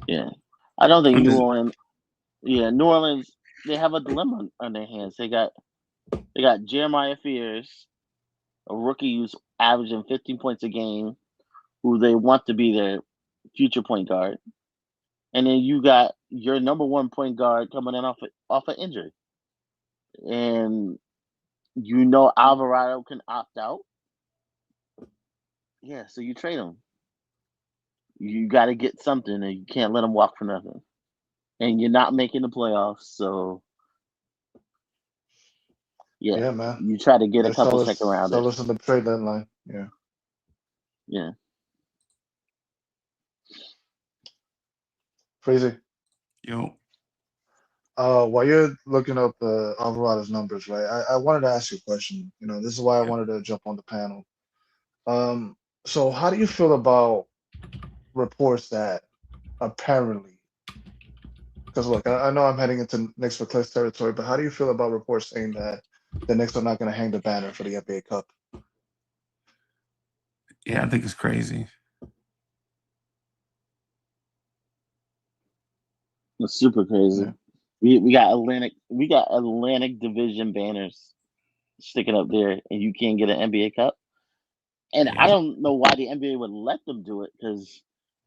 yeah. I don't think I'm New just Orleans. Yeah, New Orleans. They have a dilemma on their hands. They got Jeremiah Fears, a rookie who's averaging 15 points a game, who they want to be their future point guard, and then you got your number one point guard coming in off an injury, and you know Alvarado can opt out. Yeah, so you trade him. You got to get something, and you can't let him walk for nothing. And you're not making the playoffs, so yeah, Yeah, man. you try to get a They couple second sell rounders. us in the trade deadline. Yeah. Yeah, Crazy. yo. While you're looking up Alvarado's numbers, right? I wanted to ask you a question. You know, this is why I Yeah. wanted to jump on the panel. Um, so how do you feel about reports that apparently, because look, I know I'm heading into Knicks for Cliff territory, but how do you feel about reports saying that the Knicks are not going to hang the banner for the NBA Cup? Yeah, I think it's crazy. it's super crazy. Yeah. We got Atlantic Division banners sticking up there, and you can't get an NBA Cup. And I Yeah. don't know why the NBA would let them do it because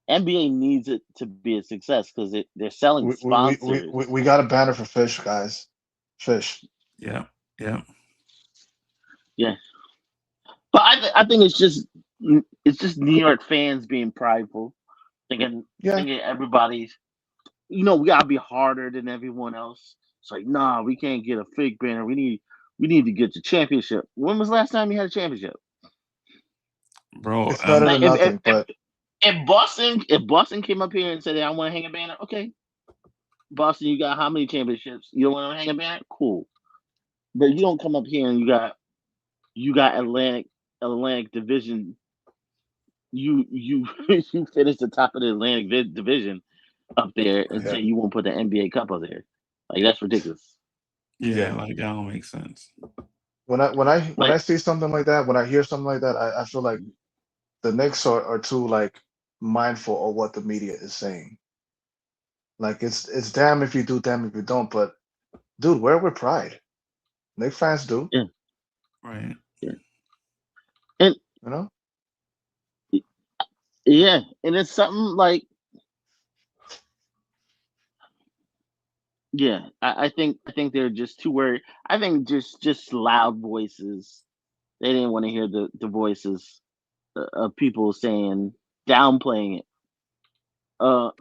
NBA needs it to be a success because they're selling sponsors. We got a banner for Fish, guys. Fish. Yeah. Yeah. Yeah, but I think it's just New York fans being prideful, thinking Yeah. thinking everybody's we gotta be harder than everyone else. It's like nah, we can't get a fake banner. We need to get the championship. When was the last time you had a championship? Bro, It's better Like than nothing, but if Boston came up here and said, "I want to hang a banner," okay, Boston, you got how many championships? You don't want to hang a banner? Cool. But you don't come up here and you got Atlantic Division. You you finish the top of the Division up there and yeah, say you won't put the NBA Cup up there. Like that's ridiculous. yeah, yeah. like that don't make sense. When I Like see something like that, when I hear something like that, I feel like the Knicks are too like mindful of what the media is saying. Like it's damn if you do, damn if you don't. But dude, where with pride? Knicks fans do, yeah, Right. yeah. And you know? Yeah, and it's something like, yeah, I think they're just too worried. I think just loud voices. They didn't want to hear the voices of people saying, downplaying it.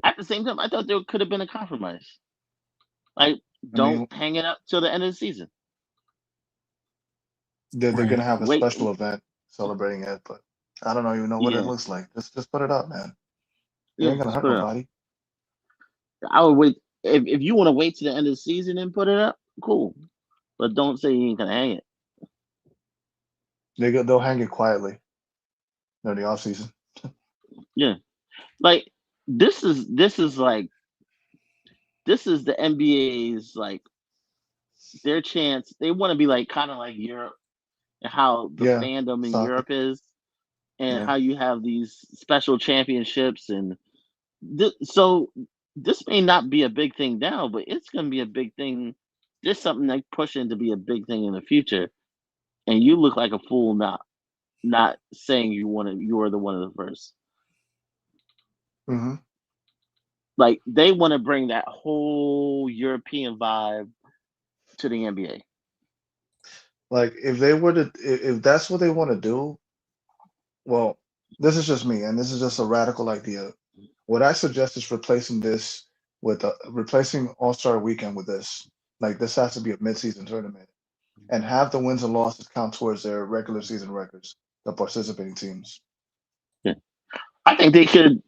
At the same time, I thought there could have been a compromise. Like, I don't mean, hang it up till the end of the season. they're Right. gonna have a Wait, special event celebrating it, but I don't even know what it yeah, looks like. Just put it up, man. It yeah, ain't gonna just hurt put it up. nobody. I would wait if you want to wait to the end of the season and put it up. Cool, but don't say you ain't gonna hang it. They'll hang it quietly during the off season. Yeah, like this is the NBA's like their chance. They want to be like kind of like Europe and how the Yeah, fandom in soccer. Europe is, and Yeah. how you have these special championships and so this may not be a big thing now, but it's going to be a big thing. There's something like pushing to be a big thing in the future, and you look like a fool not saying you are the one of the first. Hmm. Like they want to bring that whole European vibe to the NBA. Like if they were to, if that's what they want to do, well, this is just me, and this is just a radical idea. What I suggest is replacing this with replacing All Star Weekend with this. Like this has to be a mid-season tournament, and have the wins and losses count towards their regular season records, the participating teams. Yeah. I think they should.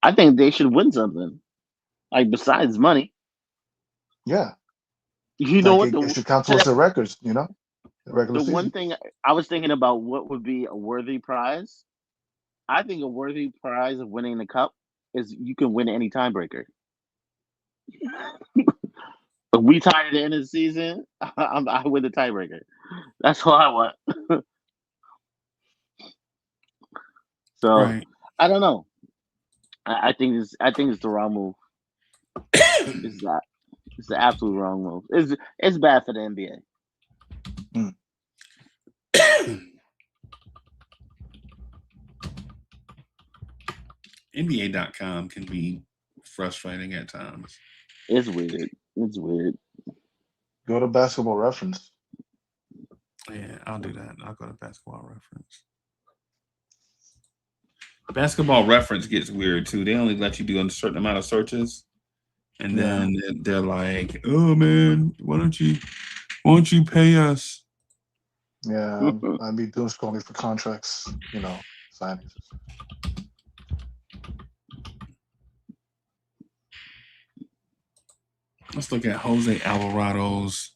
I think they should win something like besides money. Yeah, You know like what it should count to towards their records. The regular the one season. thing I was thinking about what would be a worthy prize. I think a worthy prize of winning the cup is you can win any tiebreaker. If we tied at the end of the season, I win the tiebreaker. That's all I want. So Right. I don't know. I think it's the wrong move. It's that it's the absolute wrong move. It's bad for the NBA. Mm. NBA.com can be frustrating at times. It's weird. It's weird. Go to Basketball Reference. Yeah, I'll do that. I'll go to Basketball Reference. Basketball Reference gets weird too. They only let you do a certain amount of searches, and Yeah. then they're like, "Oh man, why don't you pay us?" Yeah, I'd be doing scrolling for contracts, signings. Let's look at Jose Alvarado's.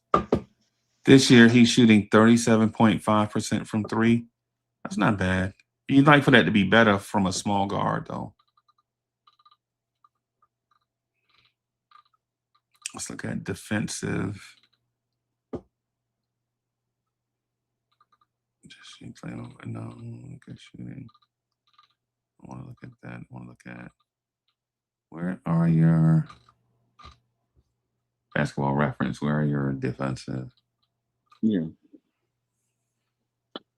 This year, he's shooting 37.5% from three. That's not bad. You'd like for that to be better from a small guard, though. Let's look at defensive. Just playing over. No, good shooting. I want to look at that. I want to look at where are your Basketball Reference? Where are your defensive? Yeah.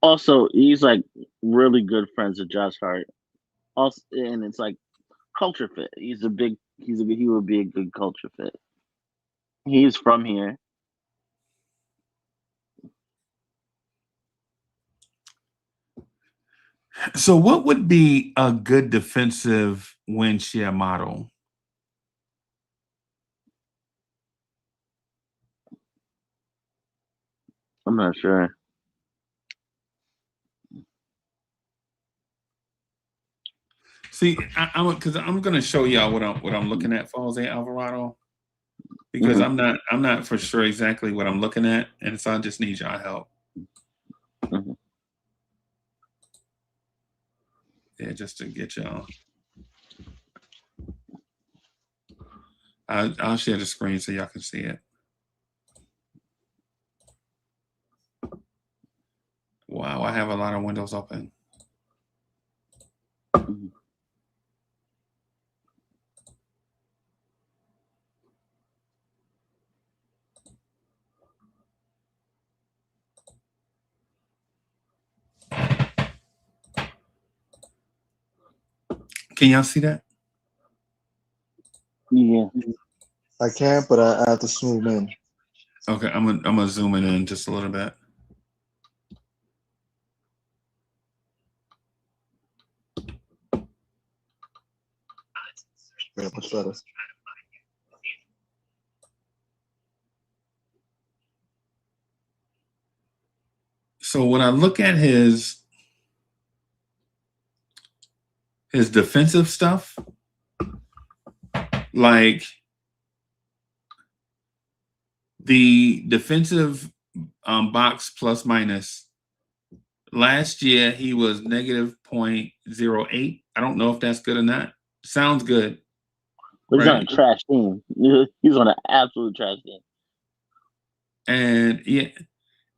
Also, he's like really good friends with Josh Hart. Also, and it's like culture fit. He would be a good culture fit. He's from here. So, what would be a good defensive win share model? I'm not sure. See, I'm going to show y'all what I'm looking at for Jose Alvarado because Hmm. I'm not for sure exactly what I'm looking at, and so I just need y'all help. Hmm. Yeah, just to get y'all. I'll share the screen so y'all can see it. Wow, I have a lot of windows open. Hmm. Can y'all see that? Yeah. I can't, but I have to zoom in. Okay, I'm gonna zoom it in just a little bit. Yeah, much better. So when I look at his defensive stuff, like the defensive box plus minus, last year he was negative 0.08. I don't know if that's good or not. Sounds good. But he's on a Right? trash team. He's on an absolute trash team. And yeah,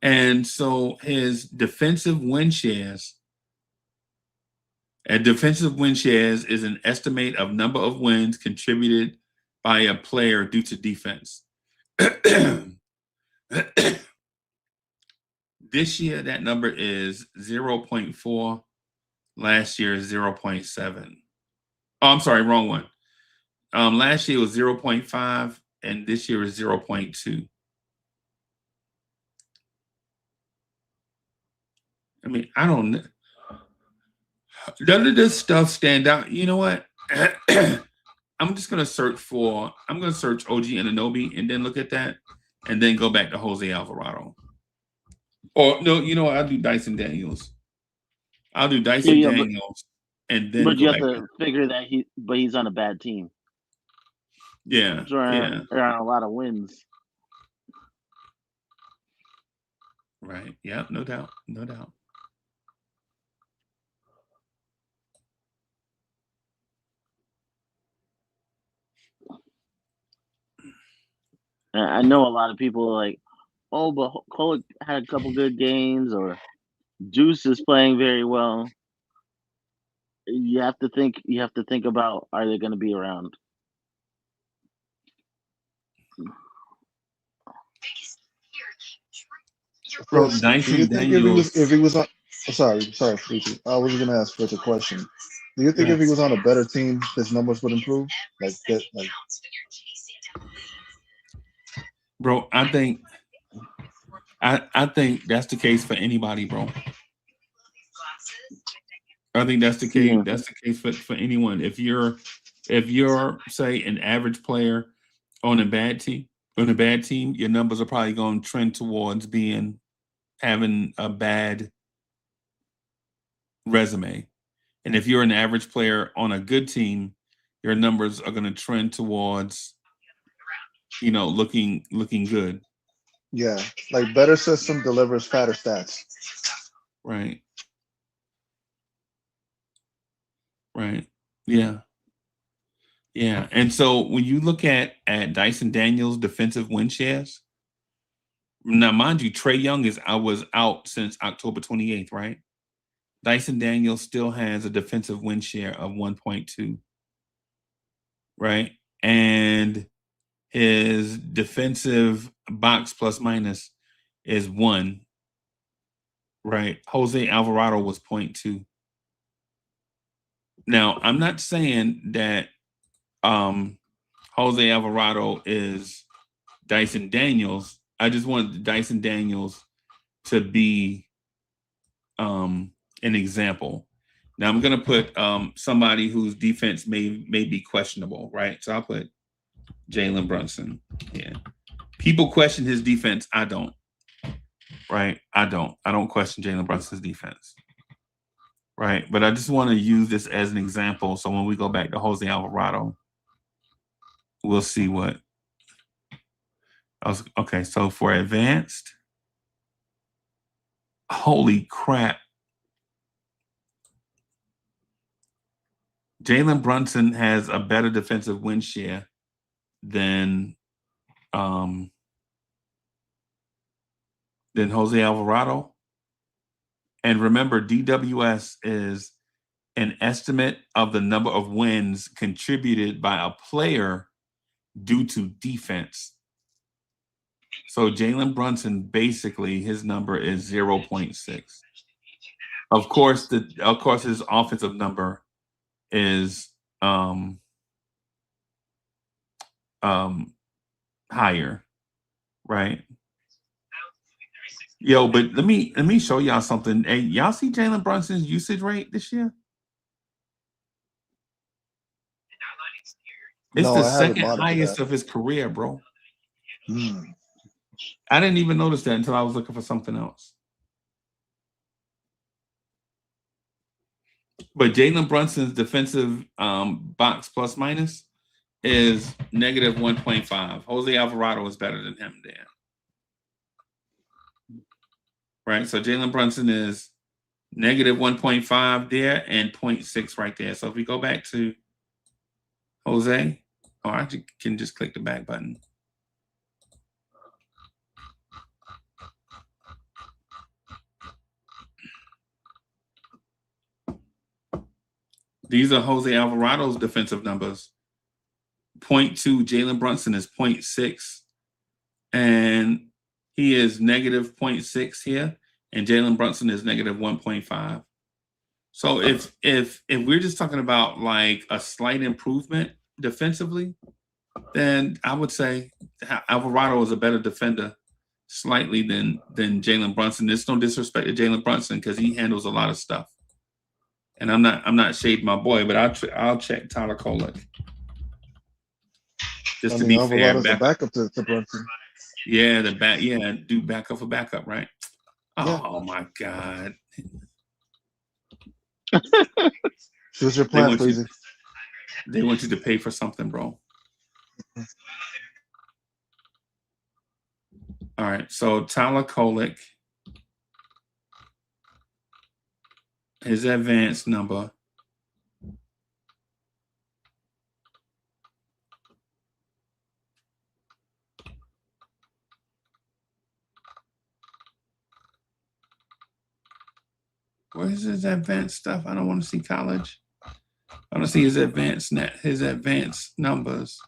and so his defensive win shares. And defensive win shares is an estimate of number of wins contributed by a player due to defense. This year, that number is 0.4. Last year is 0.7. Oh, I'm sorry, wrong one. Last year was 0.5, and this year is 0.2. I mean, I don't know. None of this stuff stand out. You know what? I'm just gonna search OG Anunoby and then look at that, and then go back to Jose Alvarado. Or no, you know what? I'll do Dyson Daniels. I'll do Dyson Daniels, and then But you go have back. to figure that he's on a bad team. Yeah, Around a lot of wins. right. Yeah, no doubt, no doubt. And I know a lot of people are like, oh, but Cole had a couple good games, or Juice is playing very well. You have to think about, are they going to be around? Bro, Chris, do Dyson you think Daniels. if he was on? Oh, sorry, Fuji. I was gonna ask Chris a question. Do you think Yeah. if he was on a better team, his numbers would improve? Bro, I think that's the case for anybody, bro. I think that's the case. Yeah. That's the case for anyone. If you're say an average player on a bad team, your numbers are probably going to trend towards having a bad resume. And if you're an average player on a good team, your numbers are going to trend towards, looking good. Yeah, like better system delivers fatter stats. Right. Right. Yeah. Yeah. And so when you look at Dyson Daniels' defensive win shares, now mind you, Trae Young was out since October 28th, right? Dyson Daniels still has a defensive win share of 1.2, right? And his defensive box plus minus is 1, right? Jose Alvarado was 0.2. Now, I'm not saying that Jose Alvarado is Dyson Daniels. I just wanted Dyson Daniels to be an example. Now I'm gonna put somebody whose defense may be questionable, right? So I'll put Jalen Brunson. Yeah. People question his defense. I don't. Right? I don't question Jalen Brunson's defense. Right. But I just want to use this as an example. So when we go back to Jose Alvarado, we'll see what. Okay, so for advanced, holy crap. Jalen Brunson has a better defensive win share than Jose Alvarado. And remember, DWS is an estimate of the number of wins contributed by a player due to defense. So Jalen Brunson, basically, his number is 0.6. Of course, his offensive number is higher, right? Yo, but let me show y'all something. Hey, y'all see Jalen Brunson's usage rate this year? It's No, the I haven't second monitored highest that. of his career, bro. Hmm. I didn't even notice that until I was looking for something else. But Jalen Brunson's defensive box plus minus is negative 1.5. Jose Alvarado is better than him there. Right? So Jalen Brunson is negative 1.5 there and 0.6 right there. So if we go back to Jose, or I can just click the back button. These are Jose Alvarado's defensive numbers. 0.2, Jalen Brunson is 0.6, and he is negative 0.6 here, and Jalen Brunson is negative 1.5. So if we're just talking about like a slight improvement defensively, then I would say Alvarado is a better defender slightly than Jalen Brunson. There's no disrespect to Jalen Brunson because he handles a lot of stuff. And I'm not shading my boy, but I'll check Tyler Kolek. Just to be fair, Alvarado's a backup to Brunson. Yeah, do backup for backup, right? Yeah. Oh my God. Choose your plan, please. They want you to pay for something, bro. All right, so Tyler Kolek, his advanced number where's his advanced stuff? I don't want to see college. I want to see his advanced numbers.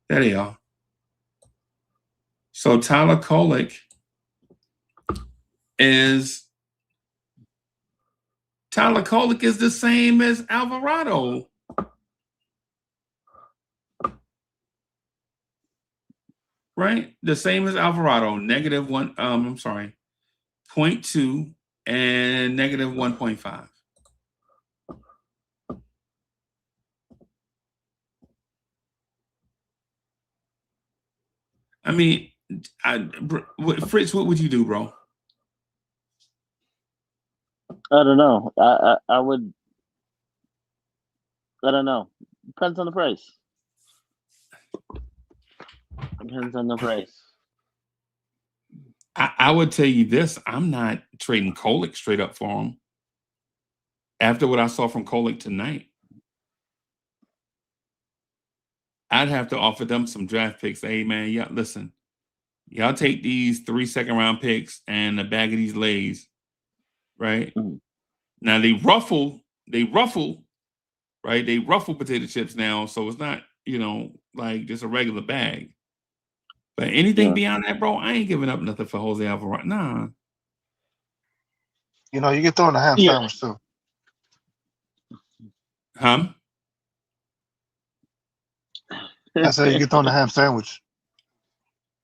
There they are. So Tyler Kolek is the same as Alvarado. Right? The same as Alvarado, negative 0.2 and negative 1.5. I mean, Fritz, what would you do, bro? I don't know. I would. I don't know. Depends on the price. Depends on the price. I would tell you this: I'm not trading Kolek straight up for him. After what I saw from Kolek tonight, I'd have to offer them some draft picks. Hey, man, yeah, listen, y'all take these 3 second-round picks and a bag of these Lays, right? Mm. Now they ruffle, right? They ruffle potato chips now, so it's not, like just a regular bag. But anything beyond that, bro, I ain't giving up nothing for Jose Alvarado. Nah. You can throw in a ham sandwich too. Huh? I said you can throw in a ham sandwich.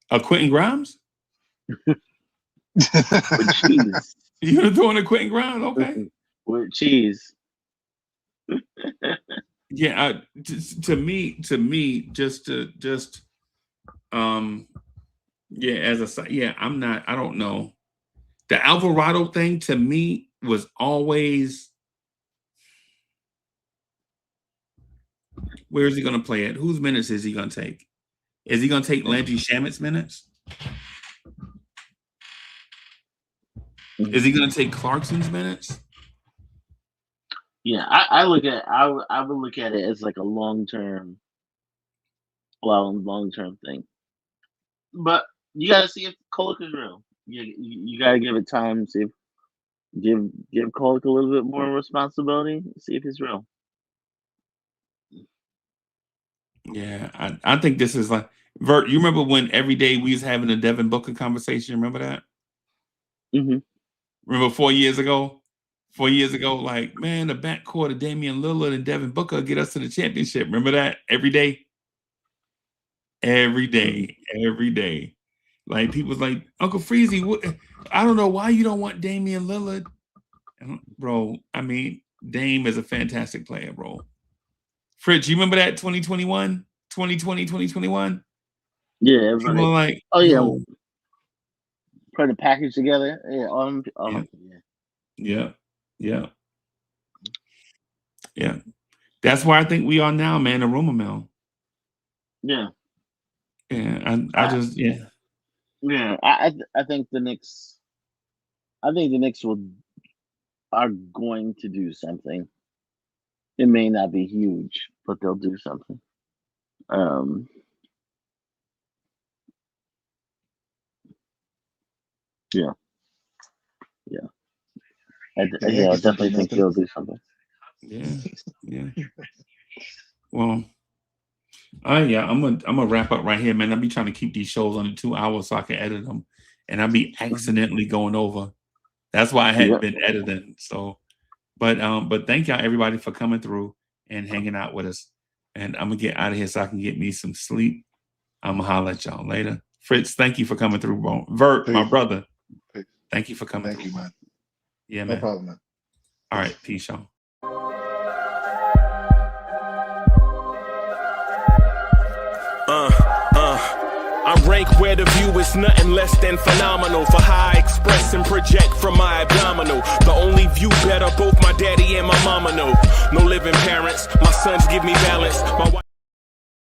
A Quentin Grimes? With cheese. You're gonna throw in a Quentin Grimes? Okay. With cheese. Yeah, to me, I don't know. The Alvarado thing to me was always, where is he going to play at? Whose minutes is he going to take? Is he going to take Landry Shamit's minutes? Is he going to take Clarkson's minutes? Yeah, I would look at it as like a long-term thing. But you got to see if Kolek is real. You got to give it time. See if give Kolek a little bit more responsibility. See if he's real. Yeah, I think this is like Vert. You remember when every day we was having a Devin Booker conversation? Remember that? Mm-hmm. Remember 4 years ago? 4 years ago, like, man, the backcourt of Damian Lillard and Devin Booker get us to the championship. Remember that? Every day. Like, people's like, Uncle Freezy, I don't know why you don't want Damian Lillard. Bro, I mean, Dame is a fantastic player, bro. Fritz, you remember that 2021? 2020, 2021? Yeah, everybody. People are like, oh yeah, yo. Put the package together. Yeah, yeah. That's where I think we are now, man. A rumor mill. Yeah. Yeah, I just Yeah, I think the Knicks. I think the Knicks are going to do something. It may not be huge, but they'll do something. Yeah. I definitely think they'll do something. Yeah. Well, yeah, I'm gonna wrap up right here, man. I'll be trying to keep these shows under 2 hours so I can edit them, and I'll be accidentally going over. That's why I hadn't been editing. So, but thank y'all everybody for coming through and hanging out with us. And I'm gonna get out of here so I can get me some sleep. I'm gonna holler at y'all later. Fritz, thank you for coming through, bro. Vert, my brother. Thank you for coming through. Thank you, man. Yeah, man. No problem, man. All right, peace, y'all. I rank where the view is nothing less than phenomenal. For how I express and project from my abdominal. The only view better, both my daddy and my mama know. No living parents, my sons give me balance. My wife